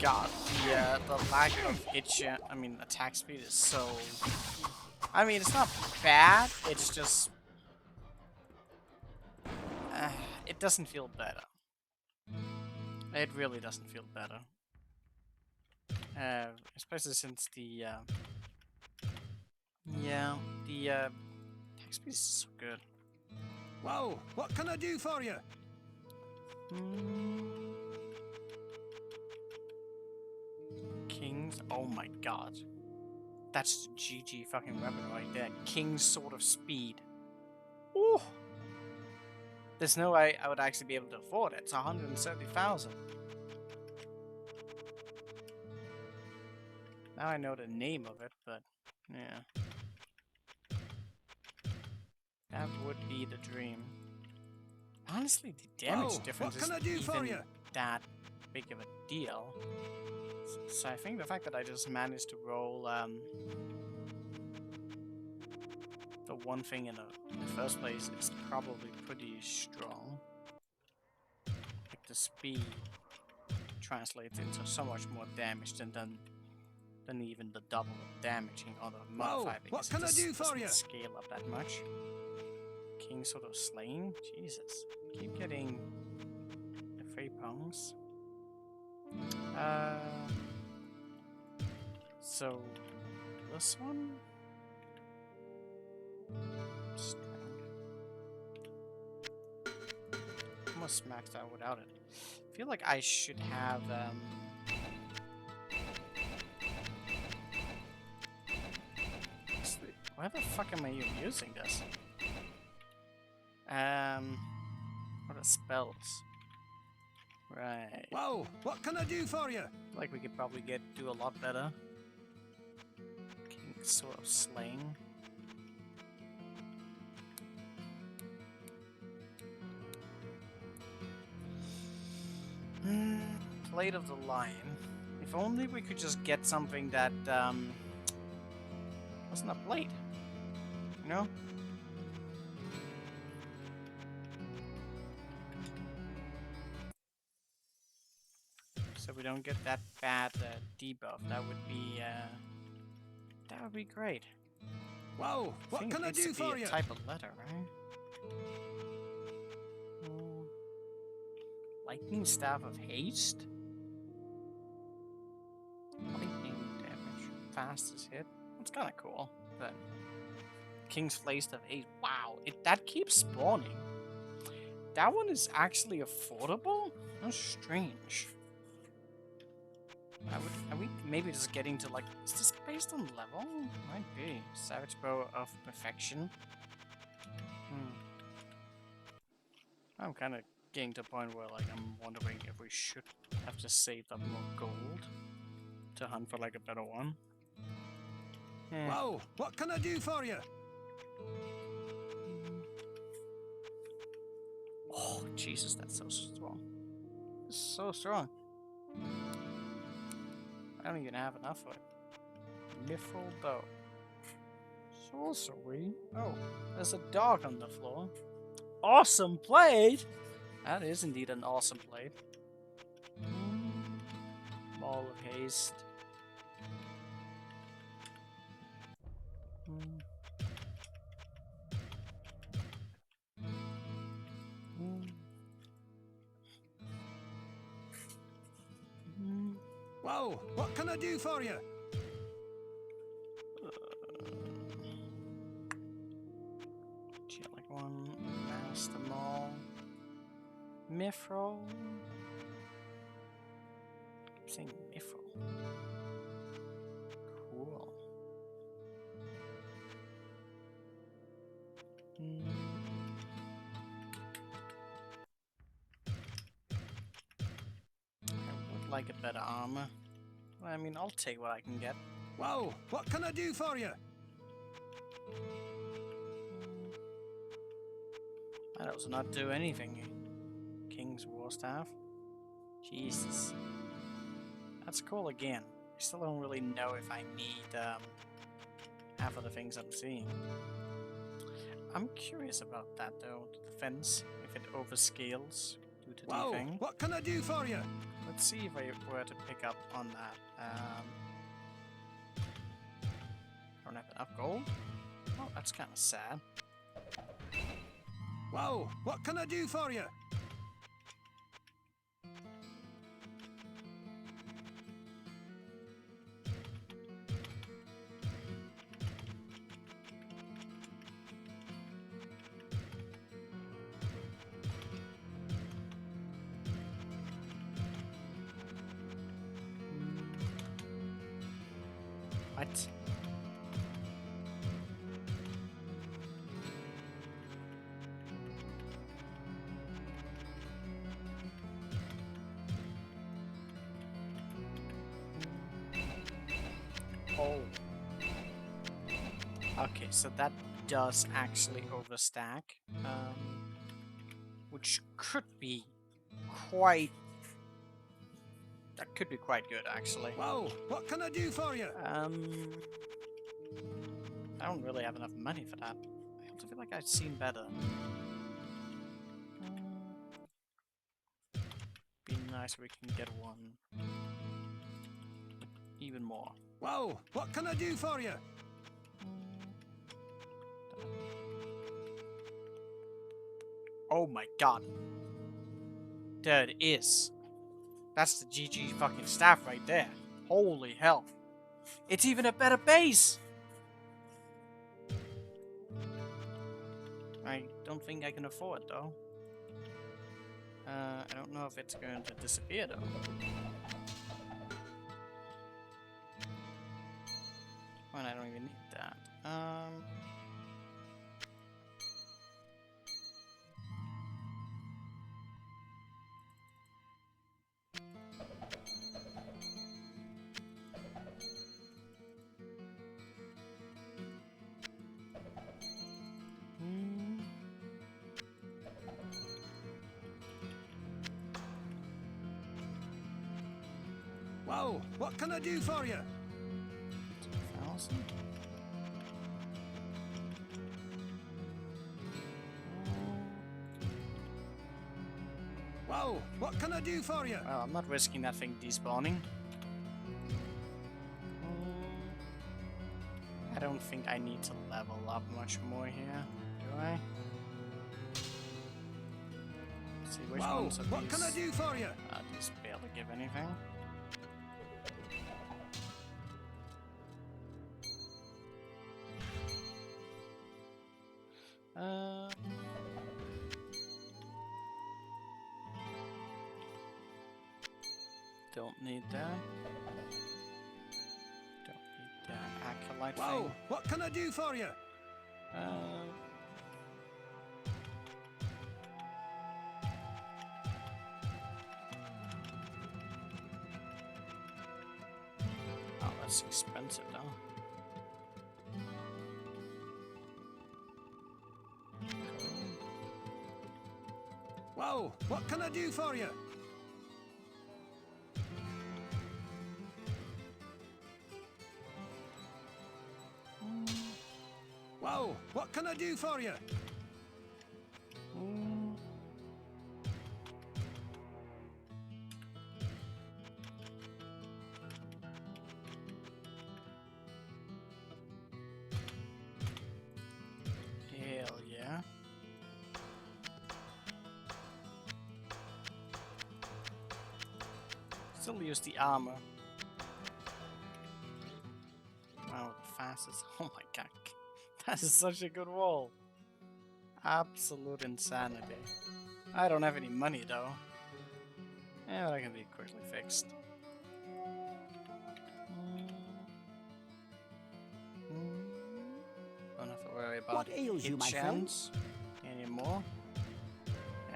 God, the lack of attack speed is so... I mean, it's not bad, it's just... it doesn't feel better. It really doesn't feel better. Especially since the attack speed is so good. Whoa, what can I do for you? Kings, oh my god. That's the GG fucking weapon right there. King's Sword of Speed. Ooh! There's no way I would actually be able to afford it. It's 170,000. Now I know the name of it, but yeah. That would be the dream. Honestly, the damage difference isn't even that big of a deal. So I think the fact that I just managed to roll the one thing in the first place is probably pretty strong. Like the speed translates into so much more damage than even the double of damaging other modifier, because what can I do for you? Scale up that much. King Sword of Slaying? Jesus. Keep getting the free punks. So this one? Strength. Almost maxed out without it. I feel like I should have why the fuck am I even using this? What are spells? Right. Whoa, what can I do for you? Like we could probably do a lot better. King's Sword of Slaying. Blade of the Lion. If only we could just get something that wasn't a blade. You know? So we don't get that bad debuff. That would be great. Whoa, what can I do for you? Type of letter, right? Lightning Staff of Haste? Lightning damage. Fastest hit. It's kind of cool. But King's Flaste of Haste. Wow, that keeps spawning. That one is actually affordable? That's strange. Are we maybe just getting to like... Is this based on level? Might be. Savage Bow of Perfection. I'm kind of getting to a point where like I'm wondering if we should have just saved up more gold to hunt for like a better one. Whoa, what can I do for you? Oh, Jesus, that's so strong. It's so strong. I don't even have enough for it. Mithril Bow. Sorcery? Oh, there's a dog on the floor. Awesome blade! That is indeed an awesome blade. Ball of Haste. Whoa, what can I do for you? Like one, Master Maul. Mithril. I keep saying Mithril. Cool. I would like a better armor. I mean, I'll take what I can get. Well, what can I do for you? That does not do anything. King's War Staff. Jesus. That's cool again. I still don't really know if I need half of the things I'm seeing. I'm curious about that though, the defense, if it overscales due to Whoa, defang. what can I do for you? Let's see if I were to pick up on that. Don't have enough gold? Oh, that's kind of sad. Whoa, what can I do for you? What? Oh. Okay, so that does actually overstack, which could be quite. That could be quite good, actually. Whoa, what can I do for you? I don't really have enough money for that. I also feel like I've seen better. Be nice if we can get one. Even more. Whoa, what can I do for you? Oh my god. There it is. That's the GG fucking staff right there. Holy hell. It's even a better base! I don't think I can afford it though. I don't know if it's going to disappear though. Well, I don't even need that. Whoa, what can I do for you? 2,000. Whoa, what can I do for you? Well, I'm not risking that thing despawning. I don't think I need to level up much more here, do I? Let's see which Whoa, ones of what these can I do for you? these barely give anything. Don't need that. Don't need that acolyte Whoa, thing. what can I do for you? Oh, that's expensive though. Whoa, what can I do for you? Whoa, what can I do for you? Hell yeah. Still use the armor. Wow, the fastest. Oh my god. That is such a good wall. Absolute insanity. I don't have any money though. Yeah, that can be quickly fixed. Don't have to worry about What ails you, hit my friend? chance anymore.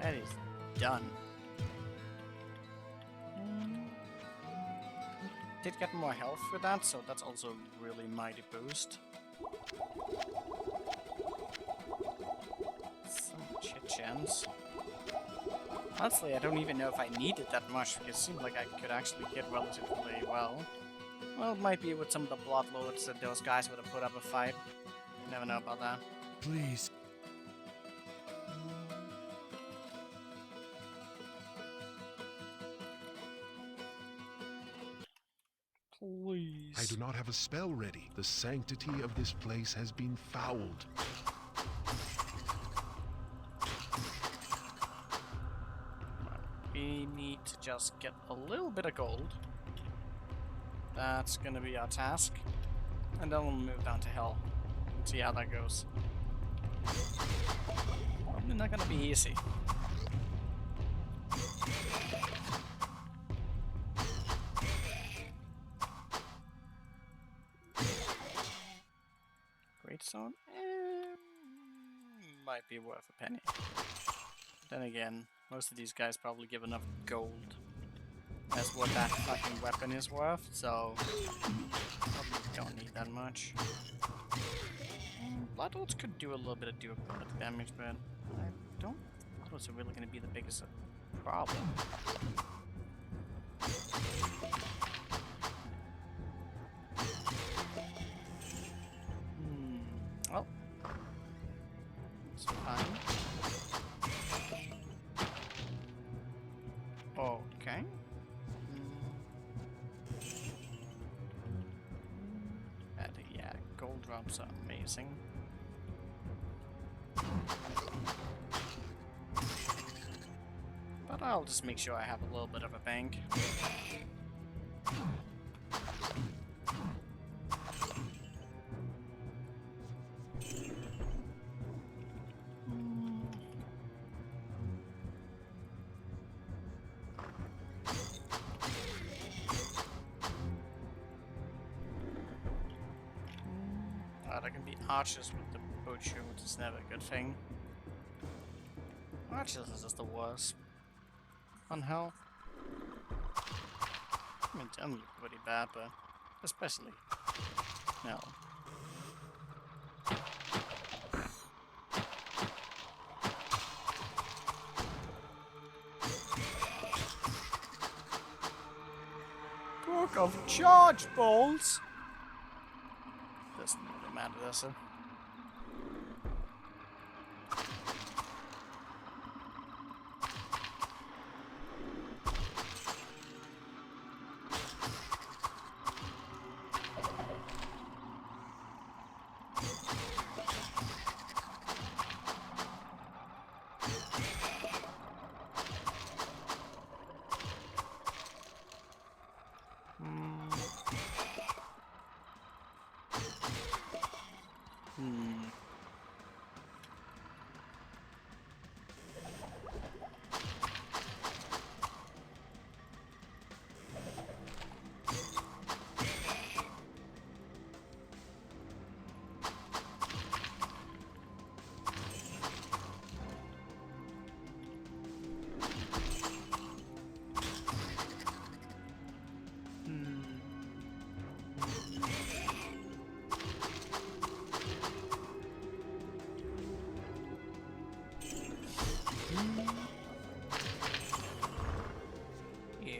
That is done. did get more health with that, so that's also a really mighty boost. Some shit gems. Honestly, I don't even know if I needed that much, because it seemed like I could actually hit relatively well. Well, it might be with some of the blood loads that those guys would have put up a fight. You never know about that. Please. Please. I do not have a spell ready. The sanctity of this place has been fouled. We need to just get a little bit of gold. That's gonna be our task. And then we'll move down to hell and see how that goes. Probably not gonna be easy. Great stone? Might be worth a penny. Then again, most of these guys probably give enough gold as what that fucking weapon is worth, so probably don't need that much. Bloodlords could do a little bit of damage, but I don't think Bloodlords are really going to be the biggest problem. Well, it's fine. Okay. Yeah, gold drops are amazing. But I'll just make sure I have a little bit of a bank. There can be archers with the butcher, which is never a good thing. Archers is just the worst. On hell. I mean, them look pretty bad, but especially no. Book of charge balls. Doesn't really matter, does it?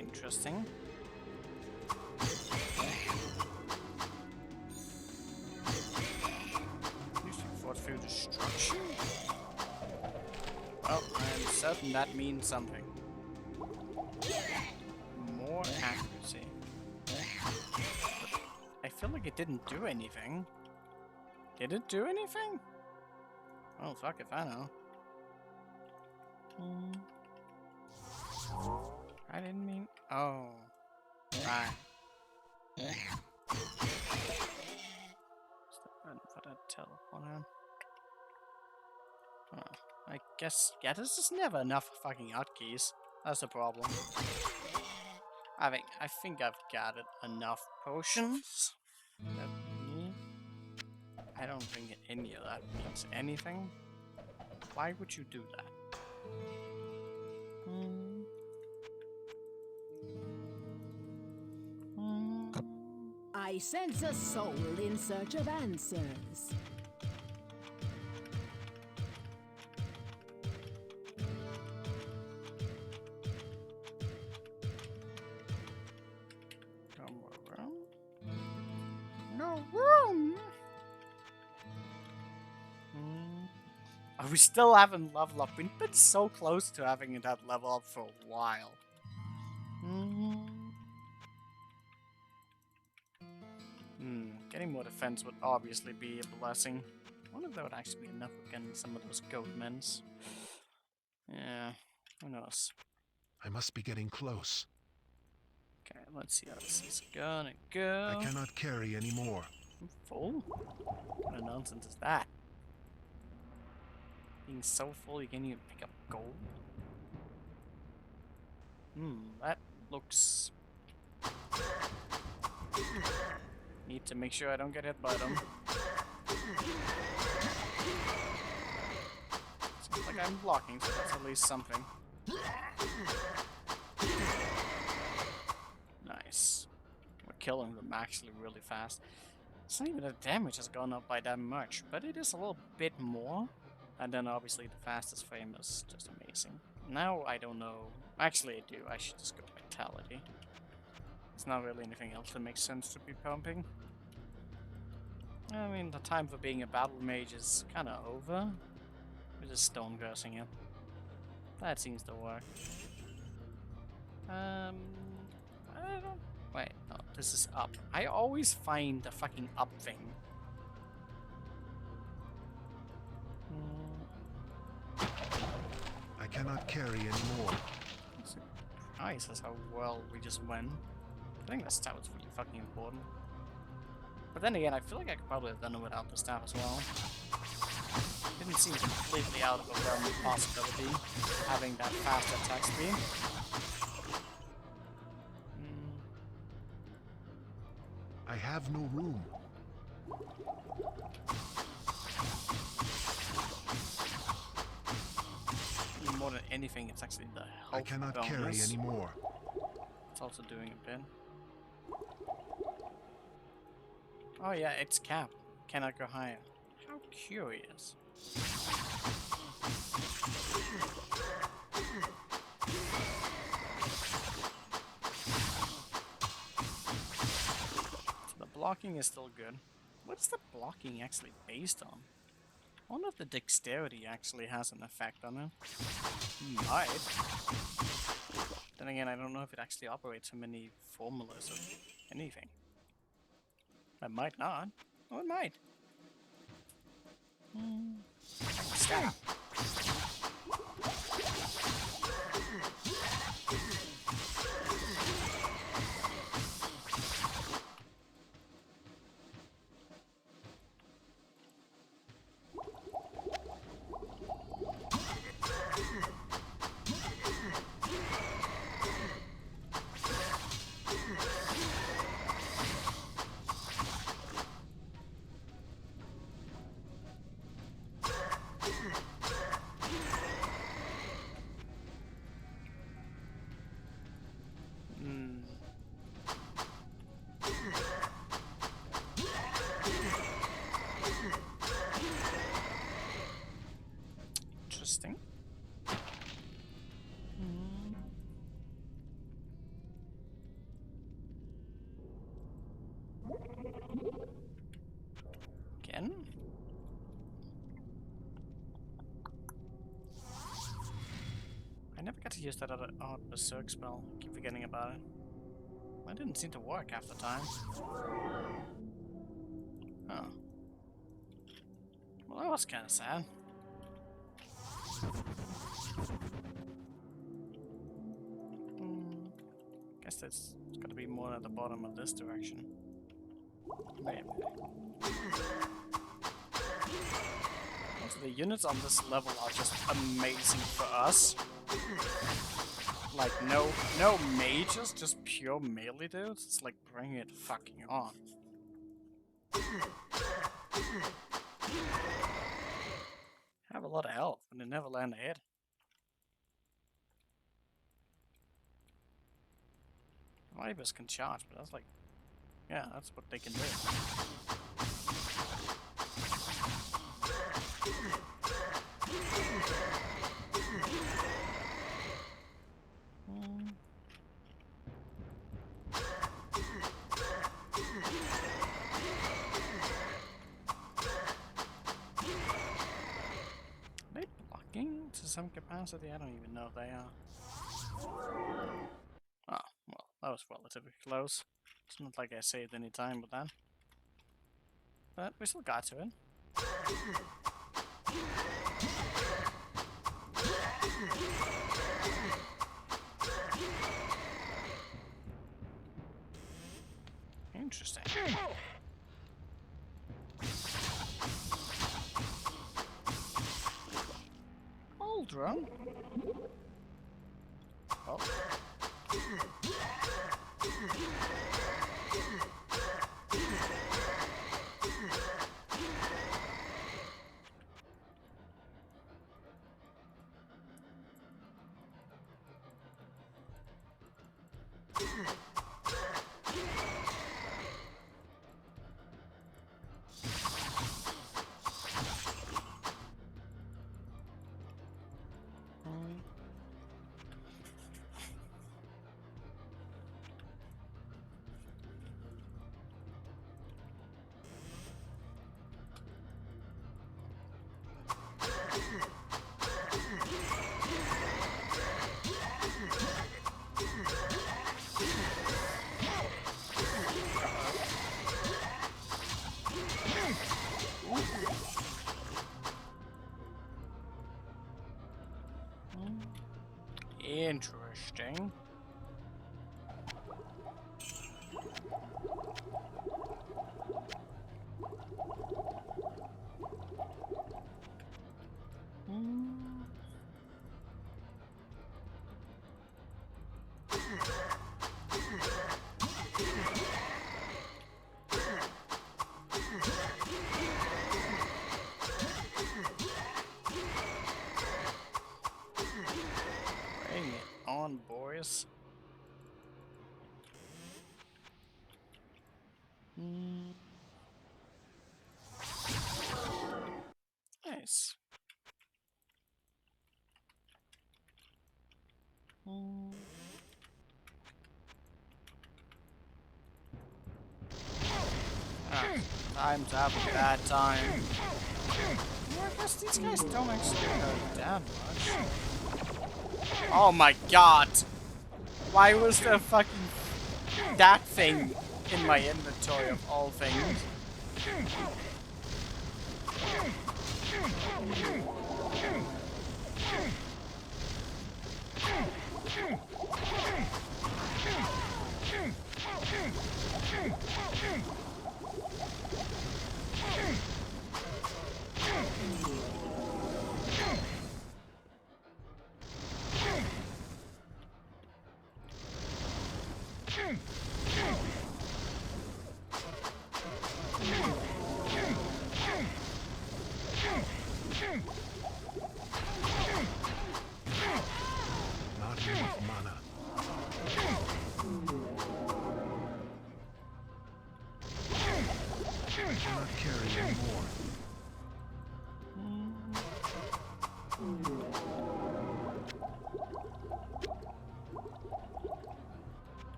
Interesting. Using fought through destruction? Well, I'm certain that means something. More accuracy. I feel like it didn't do anything. Did it do anything? Oh, fuck if I know. I didn't mean... Oh. Right. What's the button for that teleporter? Oh, I guess... Yeah, there's just never enough fucking hotkeys. That's the problem. I think I've gathered enough potions. I don't think any of that means anything. Why would you do that? I sense a soul in search of answers. Come around. No room. Oh, we still haven't leveled up. We've been so close to having that level up for a while. Getting more defense would obviously be a blessing. I wonder if that would actually be enough against some of those goat mens. Yeah, who knows. I must be getting close. Okay, let's see how this is gonna go. I cannot carry anymore. I'm full? What kind of nonsense is that? Being so full you can't even pick up gold? That looks... Need to make sure I don't get hit by them. Seems like I'm blocking, so that's at least something. Nice. We're killing them actually really fast. It's not even the damage has gone up by that much, but it is a little bit more. And then obviously the fastest frame is just amazing. Now I don't know. Actually I do. I should just go Vitality. There's not really anything else that makes sense to be pumping. I mean, the time for being a battle mage is kind of over. We're just stone cursing it. That seems to work. I don't... Wait, no, this is up. I always find the fucking up thing. I cannot carry anymore. Nice, that's how well we just went. I think the staff was really fucking important. But then again, I feel like I could probably have done it without the staff as well. Didn't seem completely out of the realm of possibility, having that fast attack speed. I have no room. More than anything, it's actually the health I cannot bonus. carry anymore. It's also doing a bit. Oh yeah, it's capped. Cannot go higher. How curious. So the blocking is still good. What's the blocking actually based on? I wonder if the dexterity actually has an effect on it. Might. Then again, I don't know if it actually operates so many formulas of anything. It might not. Oh, it might. Stop. Interesting. Again? I never got to use that other Berserk spell. Keep forgetting about it. That didn't seem to work half the time. Oh. Well, that was kind of sad. Guess that's got to be more at the bottom of this direction. Maybe. Also, the units on this level are just amazing for us. Like, no mages, just pure melee dudes. It's like, bring it fucking on. Have a lot of health, and they never land a hit. Vipers can charge, but that's like Yeah, that's what they can do. Are they blocking to some capacity? I don't even know if they are. Oh, well, that was relatively close. It's not like I saved any time with that. But we still got to it. Interesting. Cauldron? Oh. Interesting. Bring it on, boys. Nice. Time's up at that time. Well, I guess these guys don't actually go down much. Oh my god! Why was there fucking that thing in my inventory of all things? Not enough mana. I cannot carry anymore.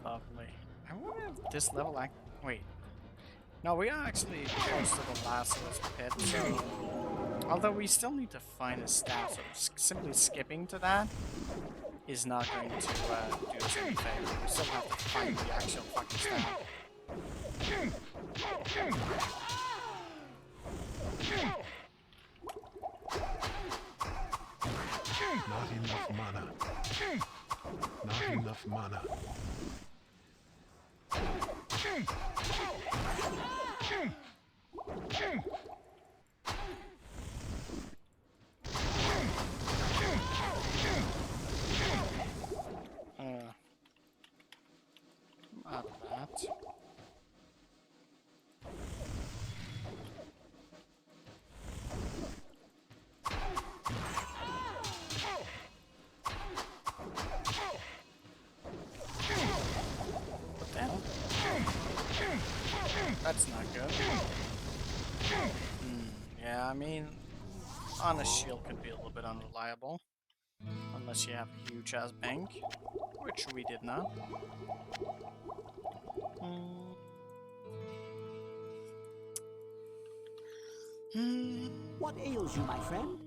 Lovely. I wonder if this level wait. No, we are actually close to the last of this pit, so... Although we still need to find a staff, so simply skipping to that is not going to do us any favor. We still have to find the actual fucking staff. Not enough mana. Not enough mana. That's not good. Yeah, I mean, honest shield could be a little bit unreliable. Unless you have a huge ass bank. Which we did not. What ails you, my friend?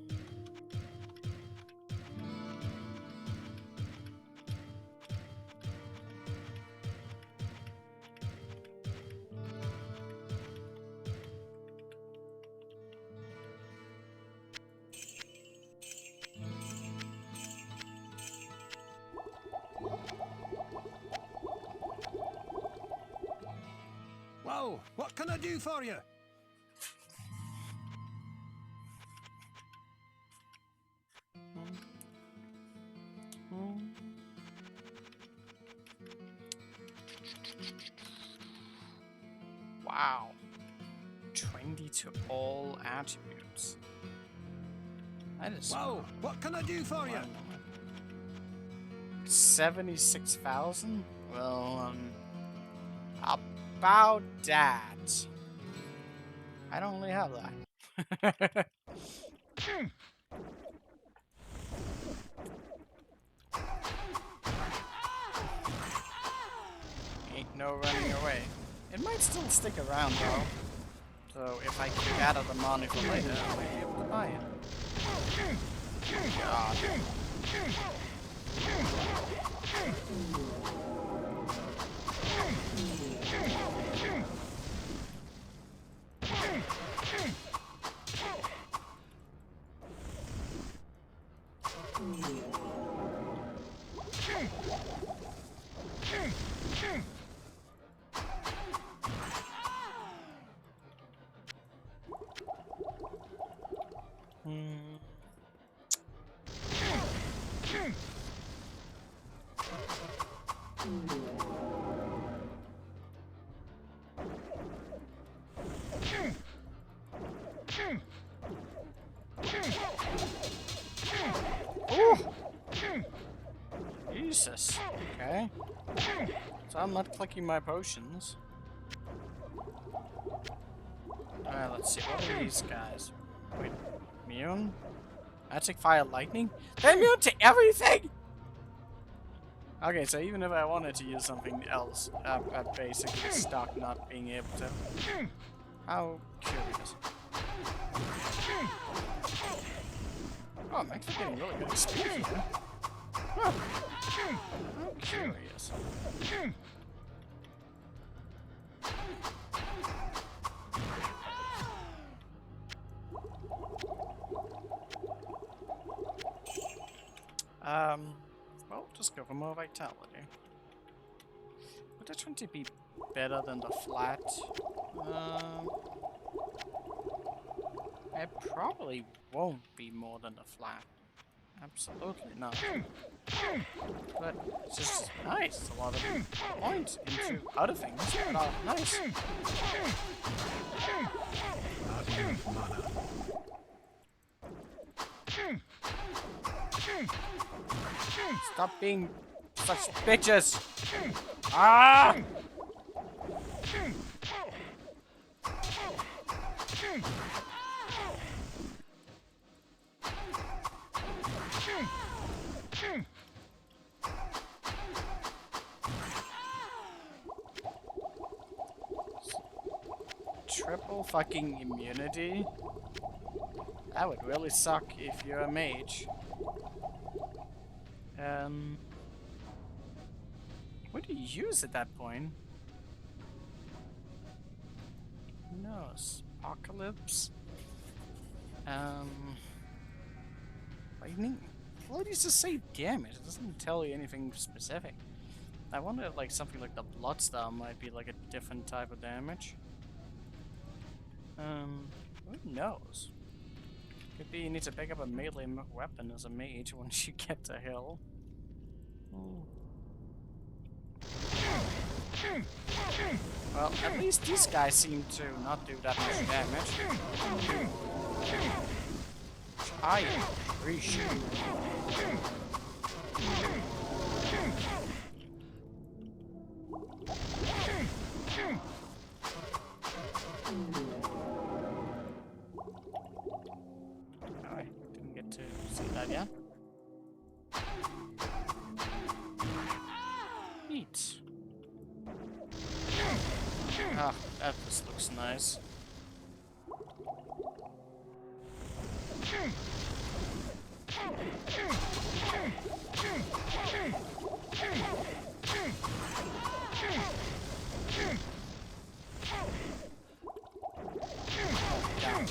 Well, what can I do for you? Wow. 20 to all attributes. That is... Well, what can I do for you? 76,000? Well, about that. I don't really have that. Ain't no running away. It might still stick around though. So if I can gather the money for later, I might be able to buy it. God. Jesus. Okay. So I'm not clicking my potions. Alright, let's see. What are these guys? Wait. Immune? Magic, fire, lightning? They're immune to everything! Okay, so even if I wanted to use something else, I'm basically stuck not being able to. How curious. Oh, I'm actually getting really good speed here. Huh. How curious. Well, just go for more vitality. Would that try to be better than the flat? It probably won't be more than the flat. Absolutely not. But it's just nice. A lot of points into other things that are nice. Stop being such bitches! Ah! Triple fucking immunity? That would really suck if you're a mage. What do you use at that point? Who knows? Apocalypse? Lightning? Well, it used to say damage. It doesn't tell you anything specific. I wonder if like something like the Bloodstar might be like a different type of damage. Who knows? Could be you need to pick up a melee weapon as a mage once you get to Hell. Well, at least these guys seem to not do that much damage. Which I appreciate. Ah, that just looks nice. Down.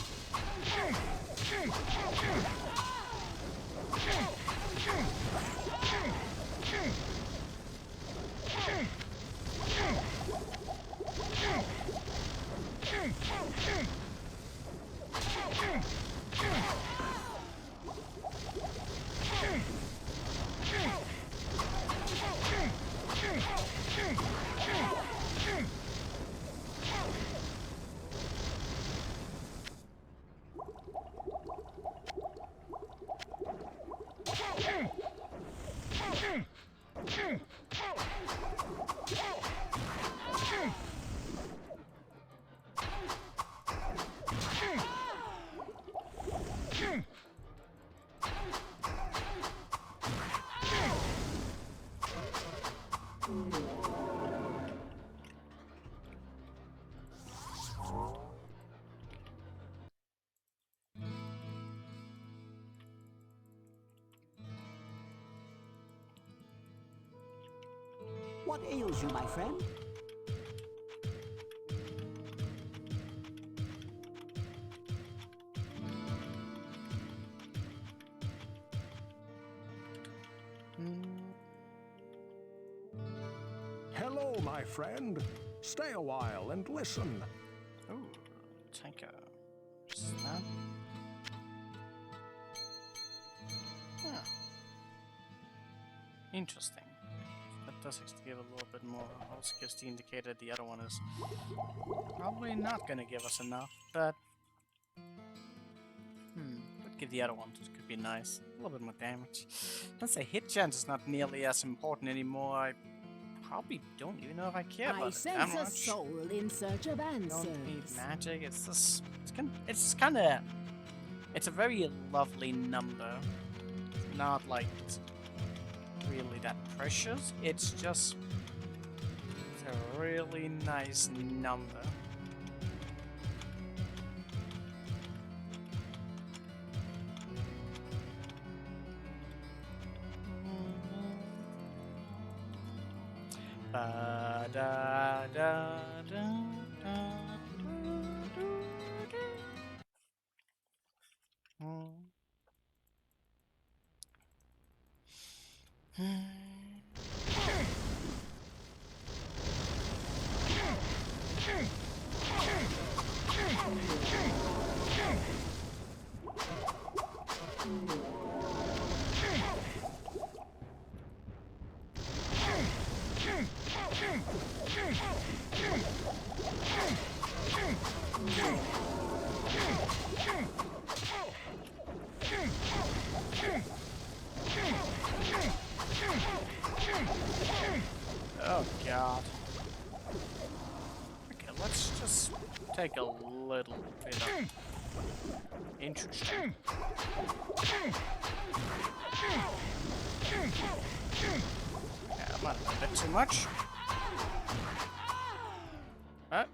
What ails you, my friend? Hello, my friend. Stay a while and listen. Ooh, take a snap. Ah. Interesting. That does give a little bit more. Also gives the indicator the other one is probably not gonna give us enough, but would give the other one, it could be nice. A little bit more damage. Let's say hit chance is not nearly as important anymore. I probably don't even know if I care I about it that sense a much. soul in search of answers. Don't need magic. It's just it's kind of it's a very lovely number. Not like really that precious. It's just a really nice number. Ba da da da da Oh god. Okay, let's just take a little bit of interesting. Yeah, that might have been a bit too much. But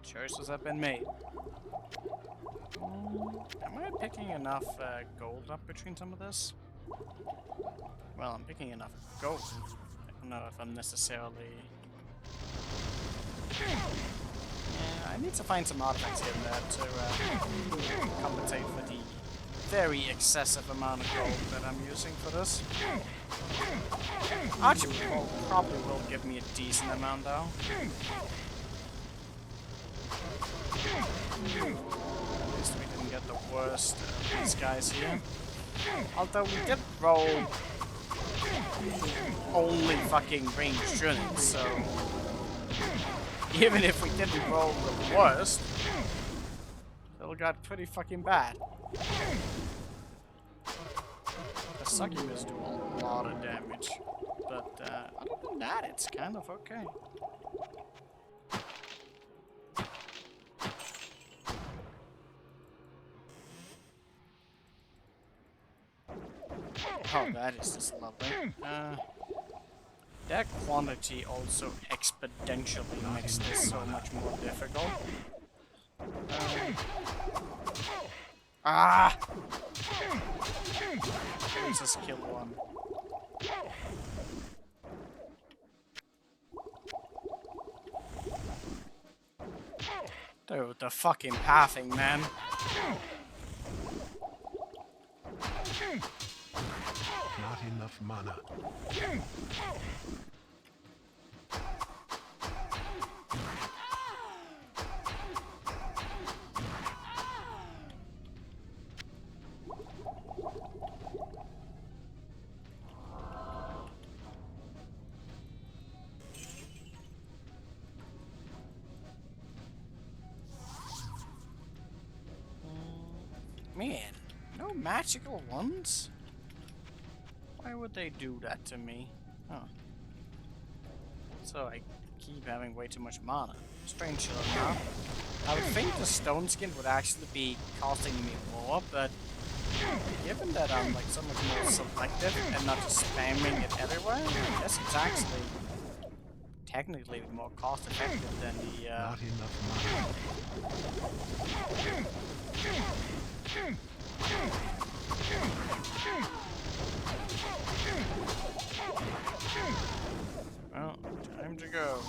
choices have been made. Am I picking enough gold up between some of this? Well, I'm picking enough gold. I don't know if I'm necessarily... Yeah, I need to find some artifacts here and there to compensate for the very excessive amount of gold that I'm using for this. Archibald probably will give me a decent amount though. At least we didn't get the worst of these guys here. Although we did roll only fucking ranged units, so even if we didn't roll the worst, it still got pretty fucking bad. The succubus do a lot of damage, but other than that, it's kind of okay. Oh, that is just lovely. That quantity also exponentially makes this so much more difficult. Ah! Let's just kill one. Dude, the fucking pathing, man. Not enough mana. Man, no magical ones? Why would they do that to me? Huh. So I keep having way too much mana. Strangely enough. I would think the stone skin would actually be costing me more, but given that I'm like so much more selective and not just spamming it everywhere, I guess it's actually technically more cost effective than the Not enough mana. Well, time to go.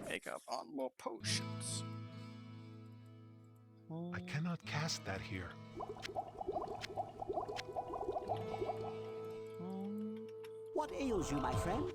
Make up on more potions. I cannot cast that here. What ails you, my friend?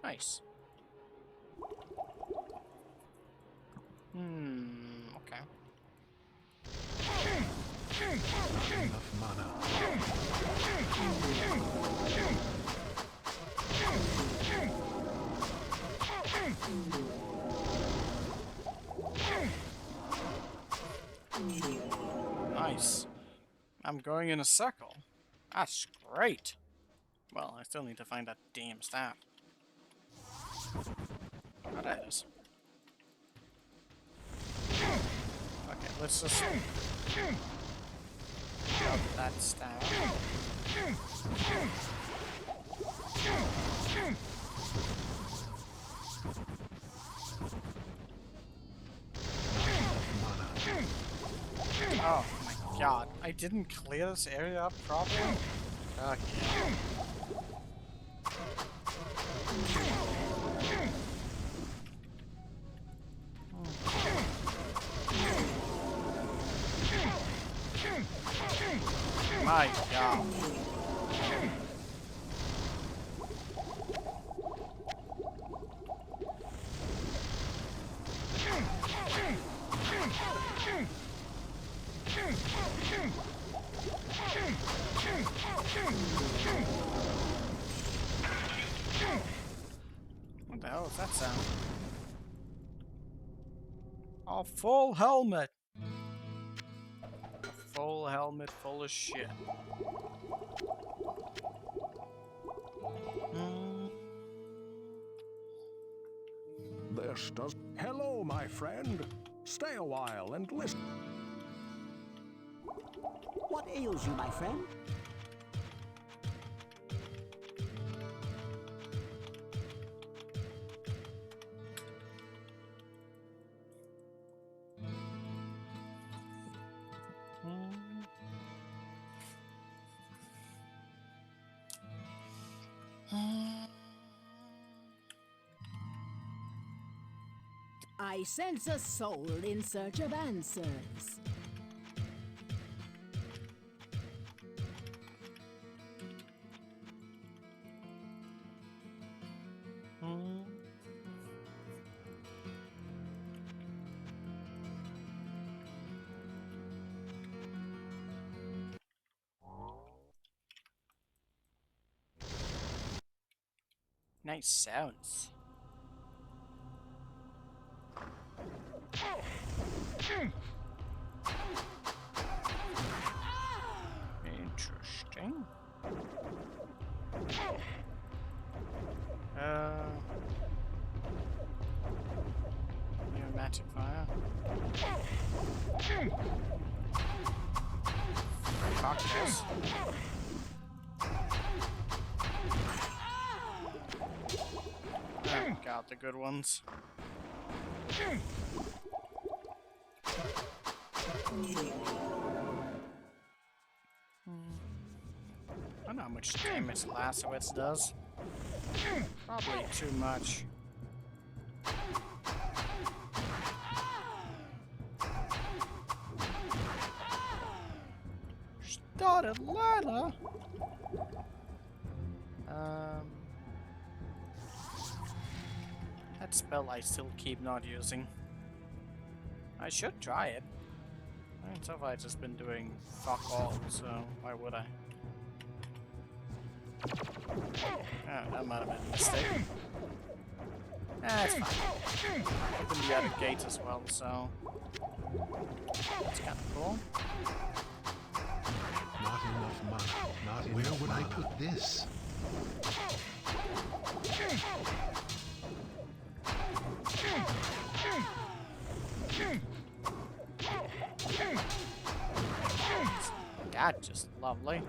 Nice. Okay. Enough mana. Nice. I'm going in a circle. That's great. Well, I still need to find that damn staff. Oh, there it is. Okay, let's just drop that staff. Mana. I didn't clear this area up properly? Okay. My God. What the hell is that sound? A full helmet! A full helmet full of shit. This does. Hello, my friend. Stay a while and listen. What ails you, my friend? I sense a soul in search of answers. Nice sounds. Interesting. Pneumatic fire. Cocktails. Oh, got the good ones. I don't know how much damage Lasowitz does. Probably too much. Started ladder. That spell I still keep not using. I should try it. I mean, so far I've just been doing fuck all, so why would I? Oh, that might have been a mistake. It's fine. Open the other gate as well, so that's kind of cool. Not enough mana. Not enough. Where would I put this? That's just lovely.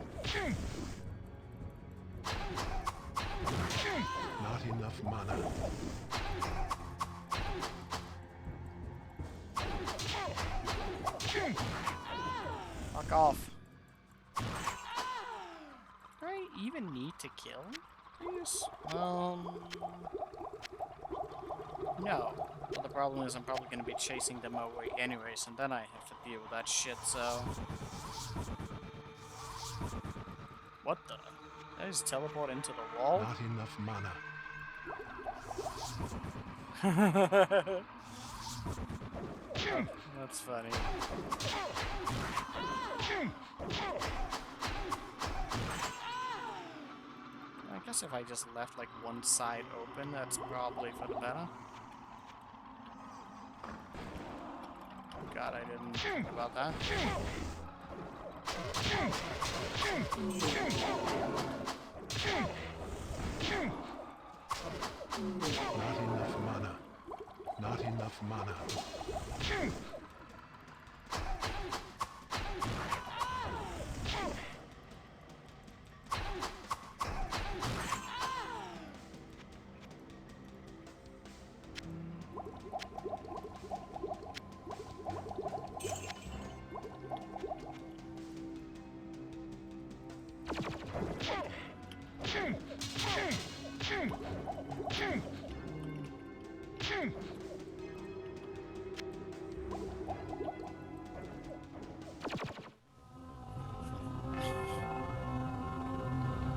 Not enough mana. Fuck off. Do I even need to kill these? No. But the problem is I'm probably going to be chasing them away anyways, and then I have to deal with that shit, so... What the? Did I just teleport into the wall? Not enough mana. Oh, that's funny. I guess if I just left like one side open, that's probably for the better. God, I didn't think about that. Not enough mana. Not enough mana.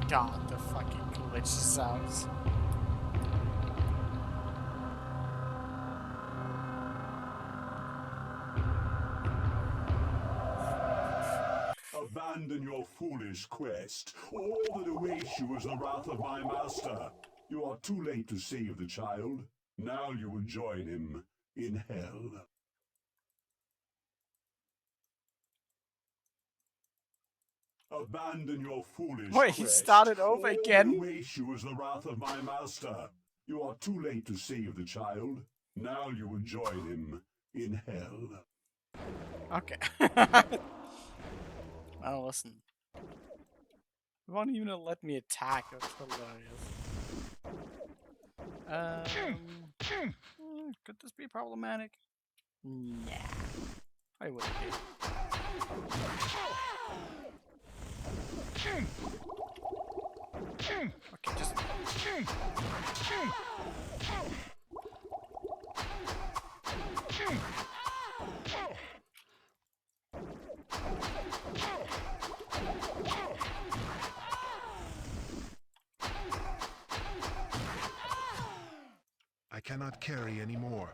God, the fucking glitchy sounds. Abandon your foolish quest. All that awaits you is the wrath of my master. You are too late to save the child. Now you will join him in hell. Abandon your foolish Wait, quest. he started over All again? that awaits you is the wrath of my master. You are too late to save the child. Now you will join him in hell. Okay. Now listen. You won't even let me attack. That's hilarious. Could this be problematic? Nah. I wouldn't be. Okay, just... I cannot carry any more.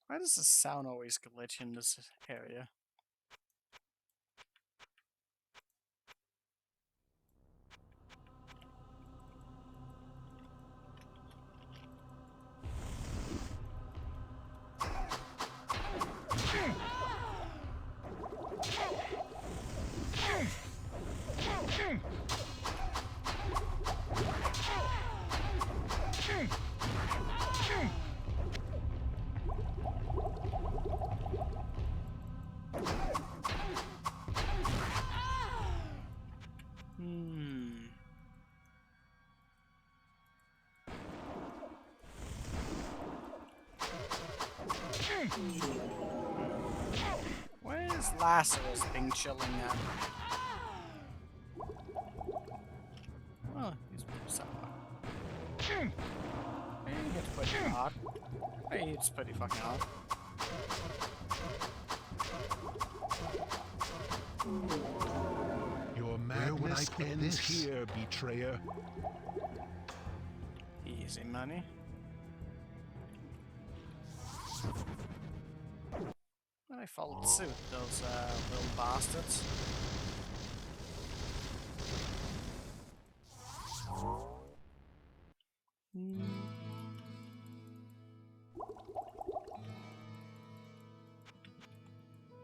Why does the sound always glitch in this area? Where is Lazarus being chilling at? Oh, he's somewhere. Hey, it's pretty hard. Hey, it's pretty fucking hard. Your madness ends here, betrayer. Easy money. I followed suit, those little bastards.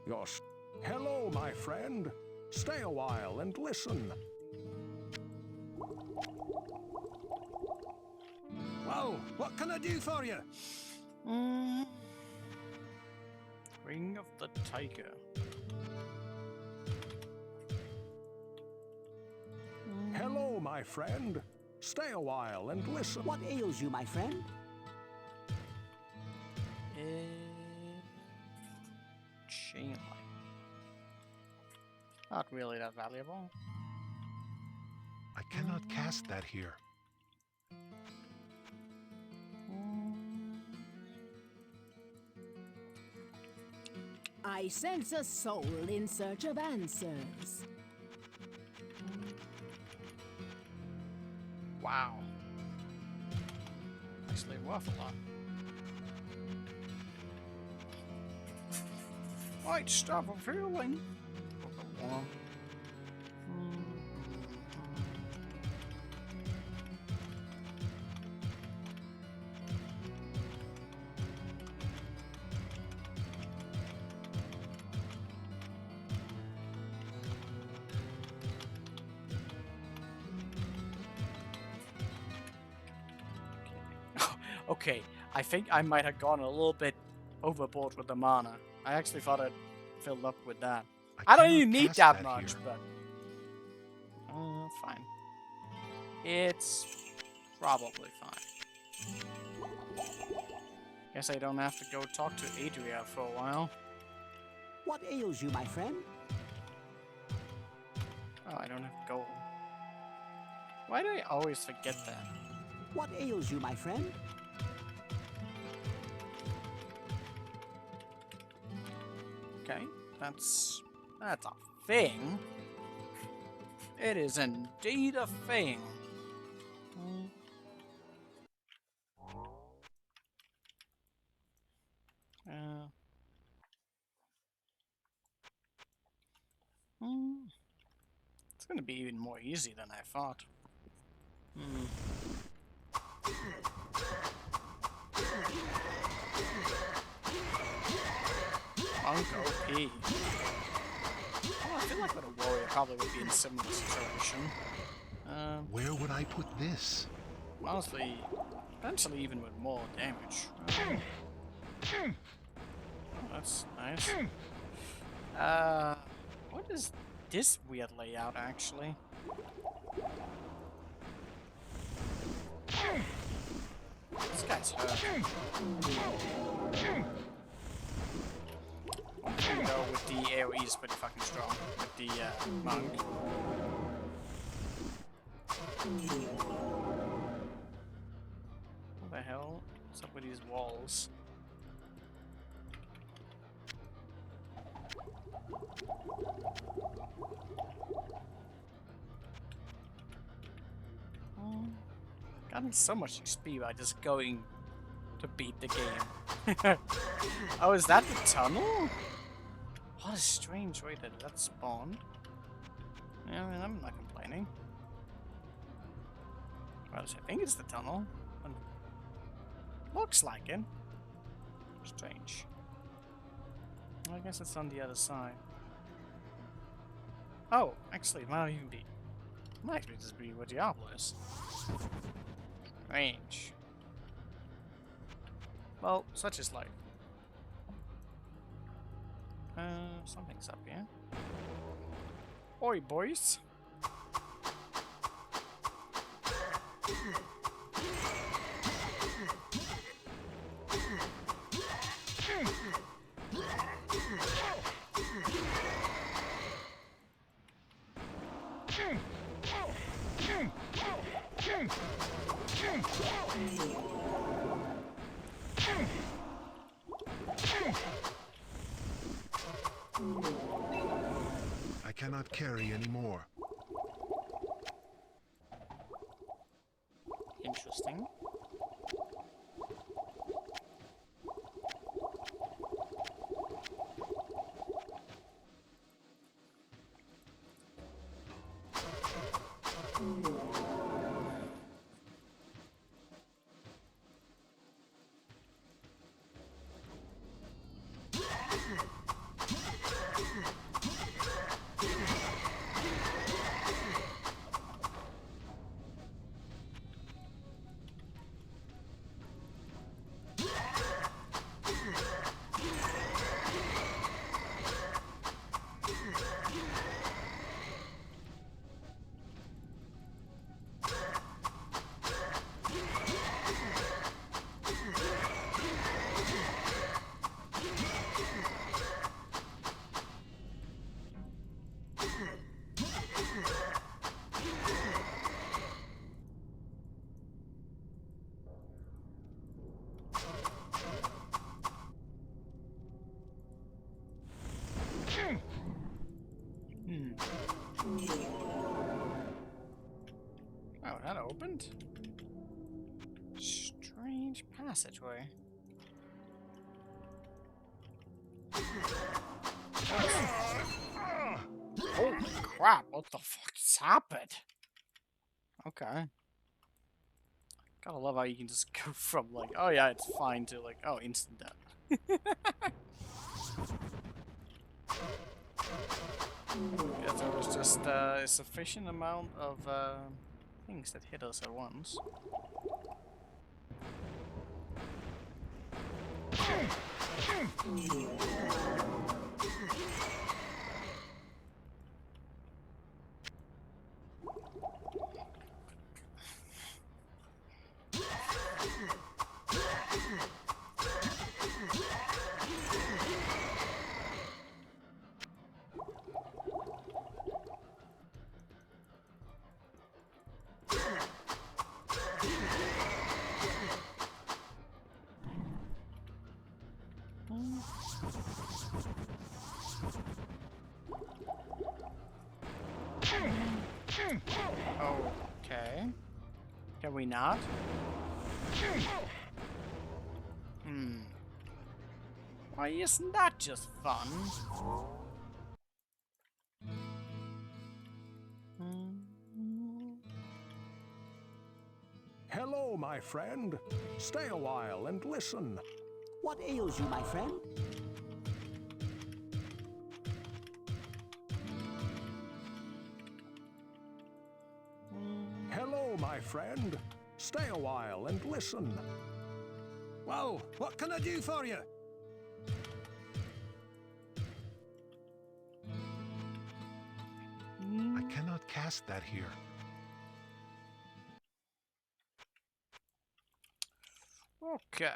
Yosh. Hello, my friend. Stay a while and listen. Well, what can I do for you? Ring of the Tiger. Hello, my friend. Stay a while and listen. What ails you, my friend? Chain light. Not really that valuable. I cannot cast that here. I sense a soul in search of answers. Wow. Actually worth a lot. Might stop a feeling. Okay, I think I might have gone a little bit overboard with the mana. I actually thought I'd filled up with that. I don't even need that much, but... fine. It's probably fine. Guess I don't have to go talk to Adria for a while. What ails you, my friend? Oh, I don't have gold. Why do I always forget that? What ails you, my friend? Okay, that's a thing. It is indeed a thing. It's gonna be even more easy than I thought. Monk OP. Oh, I feel like with a warrior probably would be in a similar situation. Where would I put this? Honestly, potentially even with more damage. Oh, that's nice. What is this weird layout actually? This guy's hurt. One though with the AoE is pretty fucking strong with the monk. What the hell? What's up with these walls? Gotten so much XP by just going to beat the game. Oh, is that the tunnel? What a strange way that spawned. Yeah, I mean, I'm not complaining. Well, I think it's the tunnel. Looks like it. Strange. Well, I guess it's on the other side. Oh, actually, it might even be. Might actually just be where Diablo is. Strange. Well, such is life. Something's up here. Oi, boys. I cannot carry anymore. Interesting. Oh, that opened? Strange passageway. Holy crap, what the fuck just happened? Okay. Gotta love how you can just go from like, oh yeah, it's fine, to like, oh, instant death. Yeah, there was just a sufficient amount of things that hit us at once. Okay. Can we not? Why isn't that just fun? Hello, my friend. Stay a while and listen. What ails you, my friend? Hello, my friend. Stay a while and listen. Well, what can I do for you? I cannot cast that here. Okay.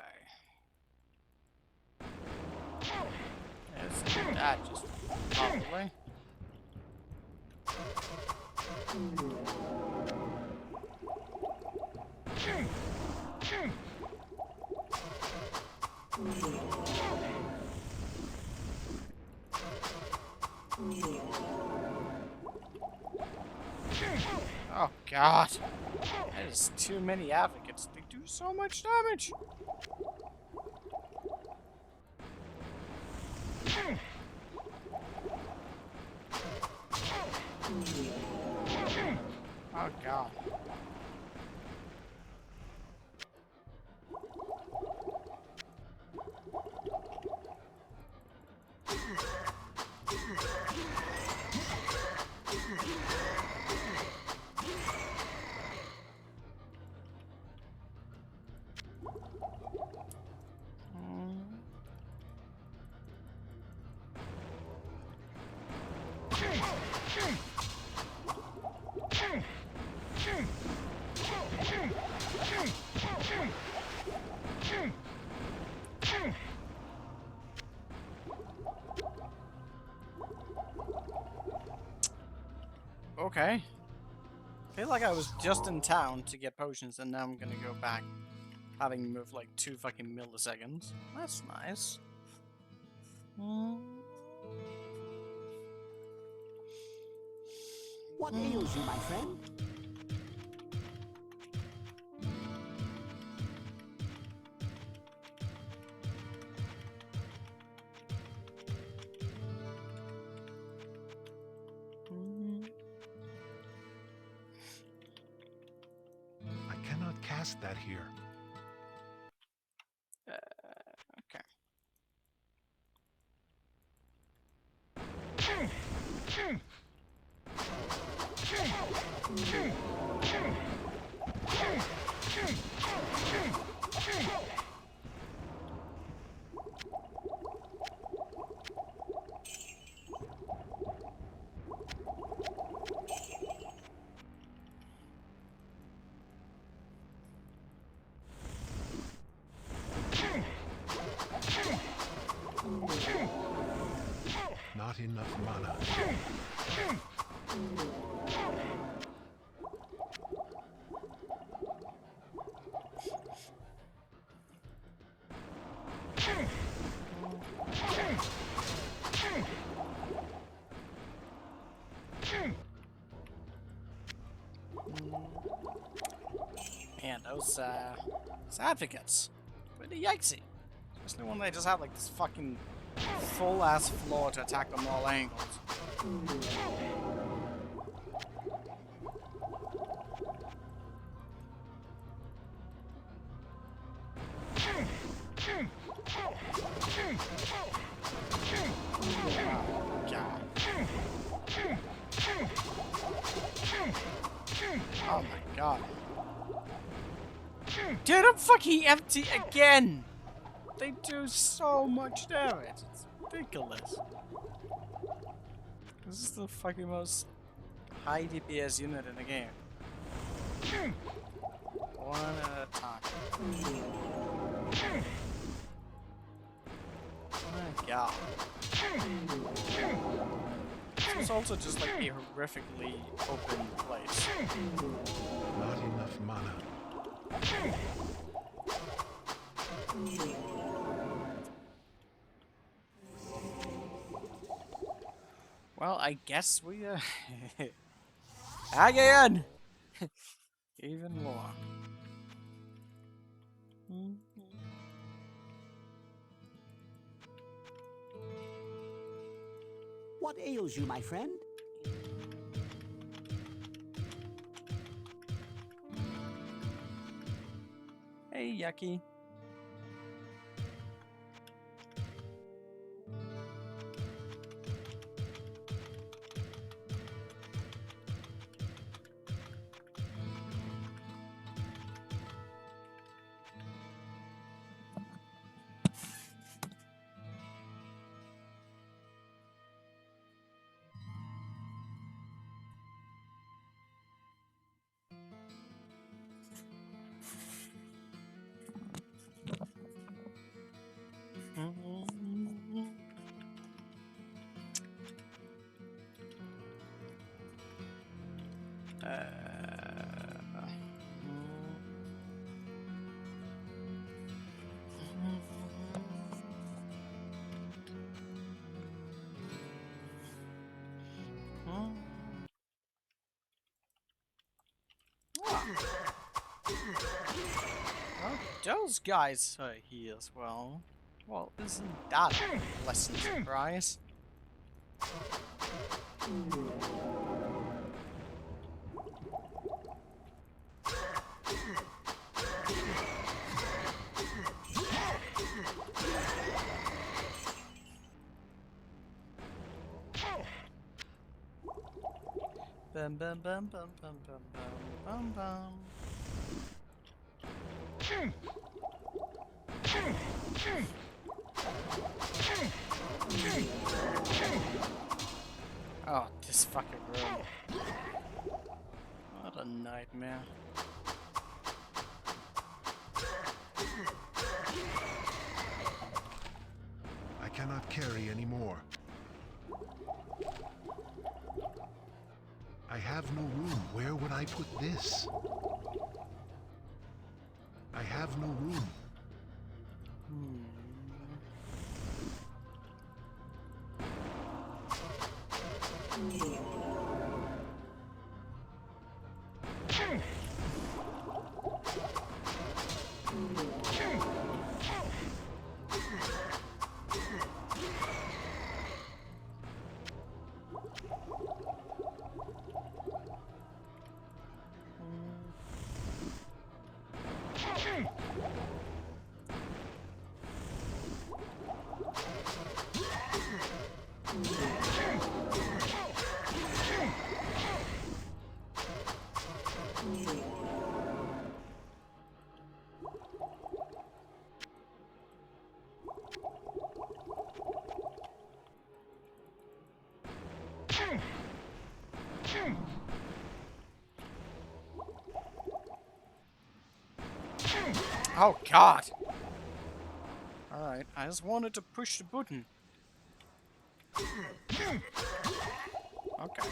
Let's do that just properly. Oh god. That is too many advocates. They do so much damage. Oh god. Okay. I feel like I was just in town to get potions and now I'm gonna go back having moved like 2 fucking milliseconds. That's nice. What ails you, my friend? I cannot cast that here. Okay. Not enough mana. Man, those advocates. Pretty yikesy. Especially when they just have like this fucking full ass floor to attack from all angles. God. Oh my god. Dude, I'm fucking empty again! They do so much damage. It's ridiculous. This is the fucking most high DPS unit in the game. One at a time. My god. It's also just like a horrifically open place. Not enough mana. Well, I guess we Again! Even more. What ails you, my friend? Hey, Yucky. Well, those guys are here as well. Well, isn't that a pleasant surprise? Bum bum bum bum bum bum bum bum bum. Oh, this fucking room. What a nightmare. I cannot carry anymore. I have no room. Where would I put this? I have no room. Oh god! Alright, I just wanted to push the button. Okay.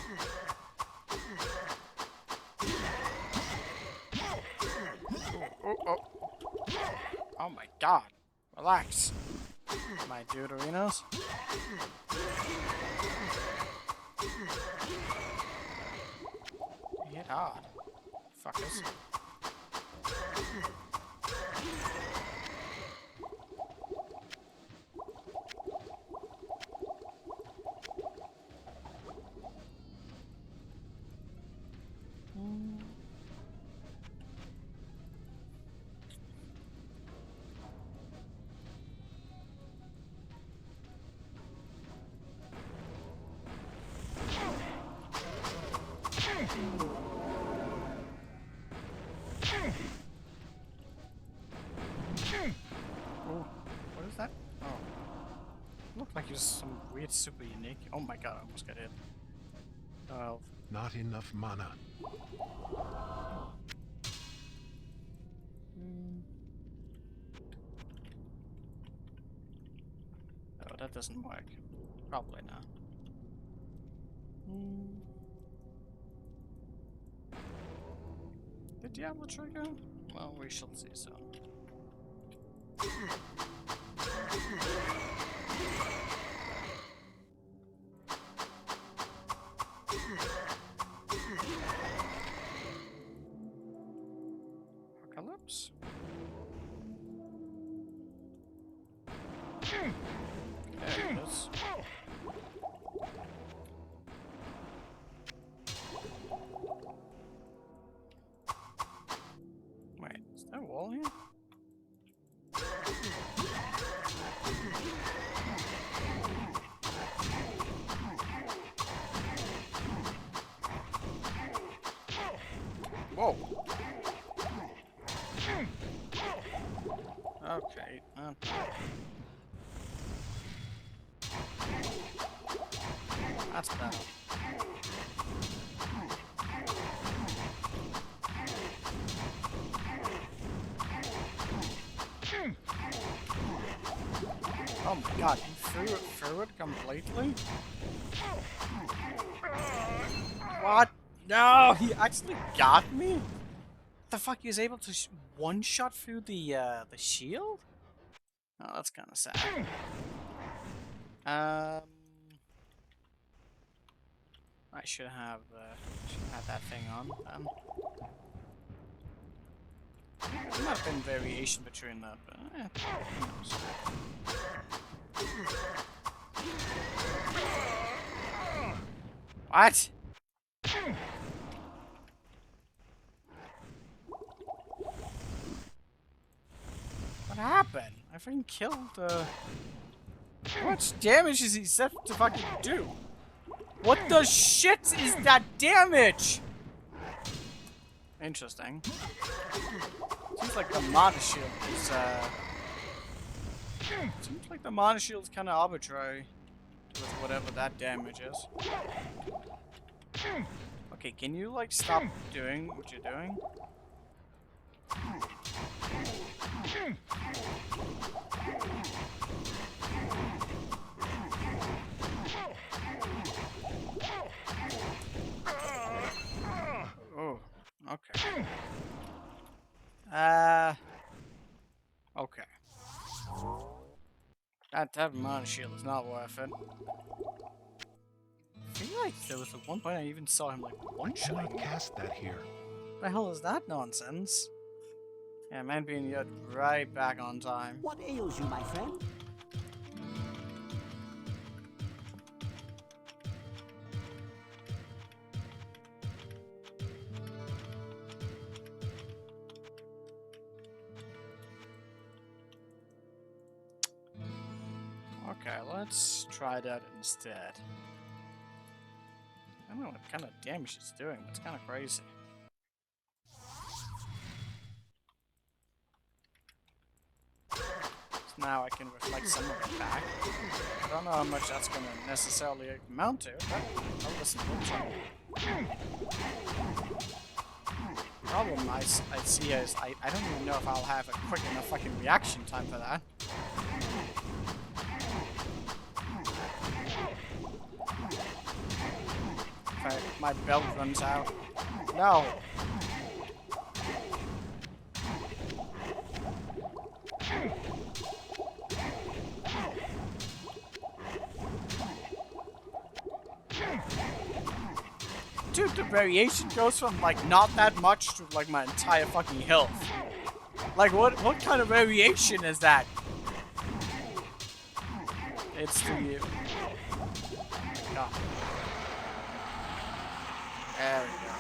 Oh. Oh my god. Relax. My deuterinos. Hit hard. Fuckers. Oh, what is that? Oh. Looked like it was some weird super unique. Oh my god, I almost got hit. Oh. Not enough mana. Oh, that doesn't work. Probably not. Did Diablo trigger? Well, we shall see so. Phillips? There it is. Wait, is there a wall here? Whoa. Okay. That's better. Oh my god, you threw it completely? What? No, he actually got me? The fuck, he was able to one-shot through the shield? Oh, that's kind of sad. I should have that thing on. There might have been variation between that, but who knows. What? What happened? I fucking killed how much damage is he set to fucking do? What the shit is that damage? Interesting. Seems like the mana shield is seems like the mana shield is kinda arbitrary with whatever that damage is. Okay, can you like stop doing what you're doing? Oh, okay. Okay. That mana shield is not worth it. I feel like there was at one point I even saw him like one-shot. I cast that here. What the hell is that nonsense? Yeah, man being yet right back on time. What ails you, my friend? Okay, let's try that instead. I don't know what kind of damage it's doing, but it's kind of crazy. So now I can reflect some of it back. I don't know how much that's going to necessarily amount to, but I'll listen to it. The problem I see is I don't even know if I'll have a quick enough fucking reaction time for that. If my belt runs out. No! Dude, the variation goes from like not that much to like my entire fucking health. Like what kind of variation is that? It's the God. There we go.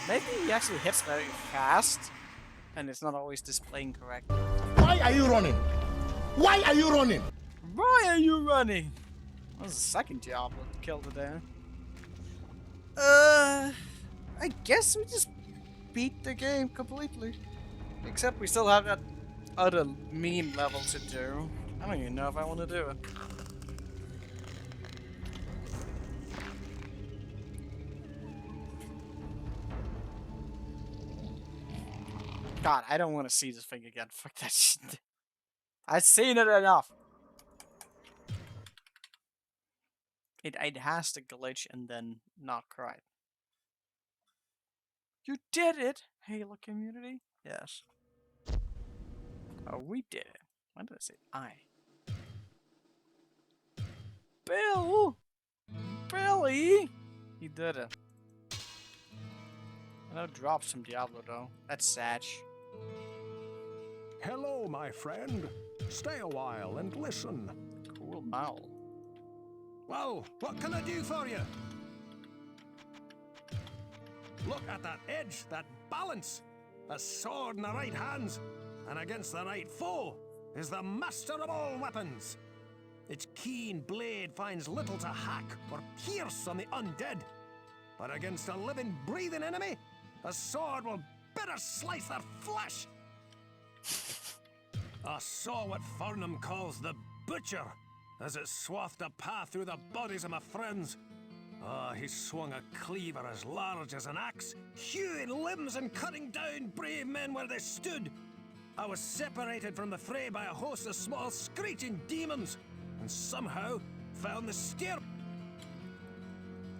Maybe he actually hits very fast and it's not always displaying correctly. Why are you running? Why are you running? Why are you running? That was the second Diablo kill today. I guess we just beat the game completely. Except we still have that other meme level to do. I don't even know if I want to do it. God, I don't want to see this thing again. Fuck that shit. I've seen it enough. It has to glitch and then not cry. You did it, Halo community. Yes. Oh, we did it. Why did I say I? Bill! Billy! He did it. I know dropped some Diablo though. That's sad. Hello, my friend. Stay a while and listen. Cool mowl. Well, what can I do for you? Look at that edge, that balance. A sword in the right hands, and against the right foe is the master of all weapons. Its keen blade finds little to hack or pierce on the undead, but against a living, breathing enemy, a sword will better slice their flesh. I saw what Farnham calls the butcher, as it swathed a path through the bodies of my friends. He swung a cleaver as large as an axe, hewing limbs and cutting down brave men where they stood. I was separated from the fray by a host of small screeching demons, and somehow found the stair.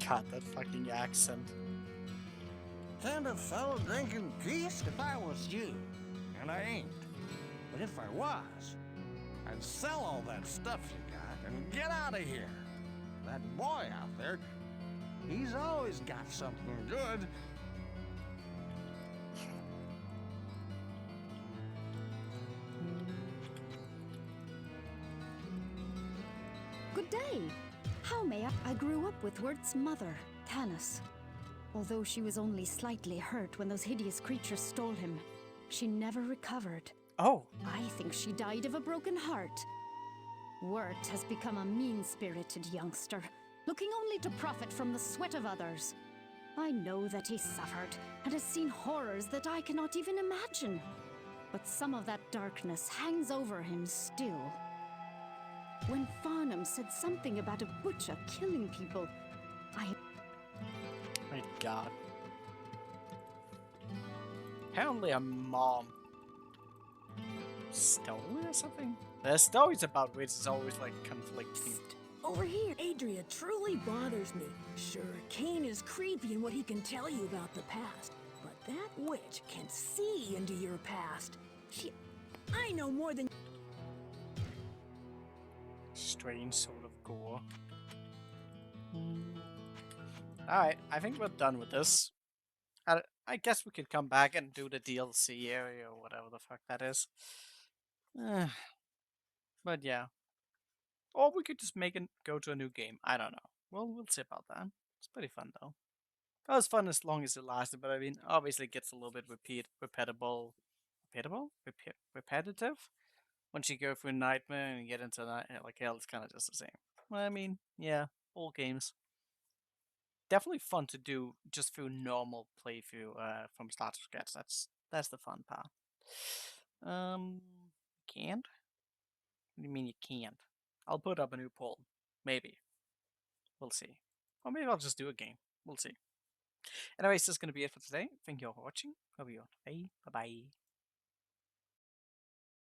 God, that fucking accent. Kind of fell drinking peace if I was you. And I ain't. But if I was, I'd sell all that stuff you got and get out of here. That boy out there, he's always got something good. Good day. How may I grew up with Wirt's mother, Tanis. Although she was only slightly hurt when those hideous creatures stole him, she never recovered. Oh. I think she died of a broken heart. Wirt has become a mean-spirited youngster, looking only to profit from the sweat of others. I know that he suffered and has seen horrors that I cannot even imagine. But some of that darkness hangs over him still. When Farnham said something about a butcher killing people, My God. Apparently a mom stole or something? The stories about which is always like conflicting. Over here, Adria truly bothers me. Sure, Kane is creepy in what he can tell you about the past, but that witch can see into your past. I know more than... Strange sort of gore. Alright, I think we're done with this. I guess we could come back and do the DLC area or whatever the fuck that is. But yeah. Or we could just make it go to a new game. I don't know. Well, we'll see about that. It's pretty fun though. That was fun as long as it lasted, but I mean, obviously it gets a little bit repetitive? Once you go through Nightmare and you get into that, like hell, it's kind of just the same. Well, I mean, yeah, all games. Definitely fun to do just through normal playthrough from start to scratch. That's the fun part. Can't? What do you mean you can't? I'll put up a new poll. Maybe. We'll see. Or maybe I'll just do a game. We'll see. Anyways, this is going to be it for today. Thank you all for watching. Hope you all. Bye. Bye-bye.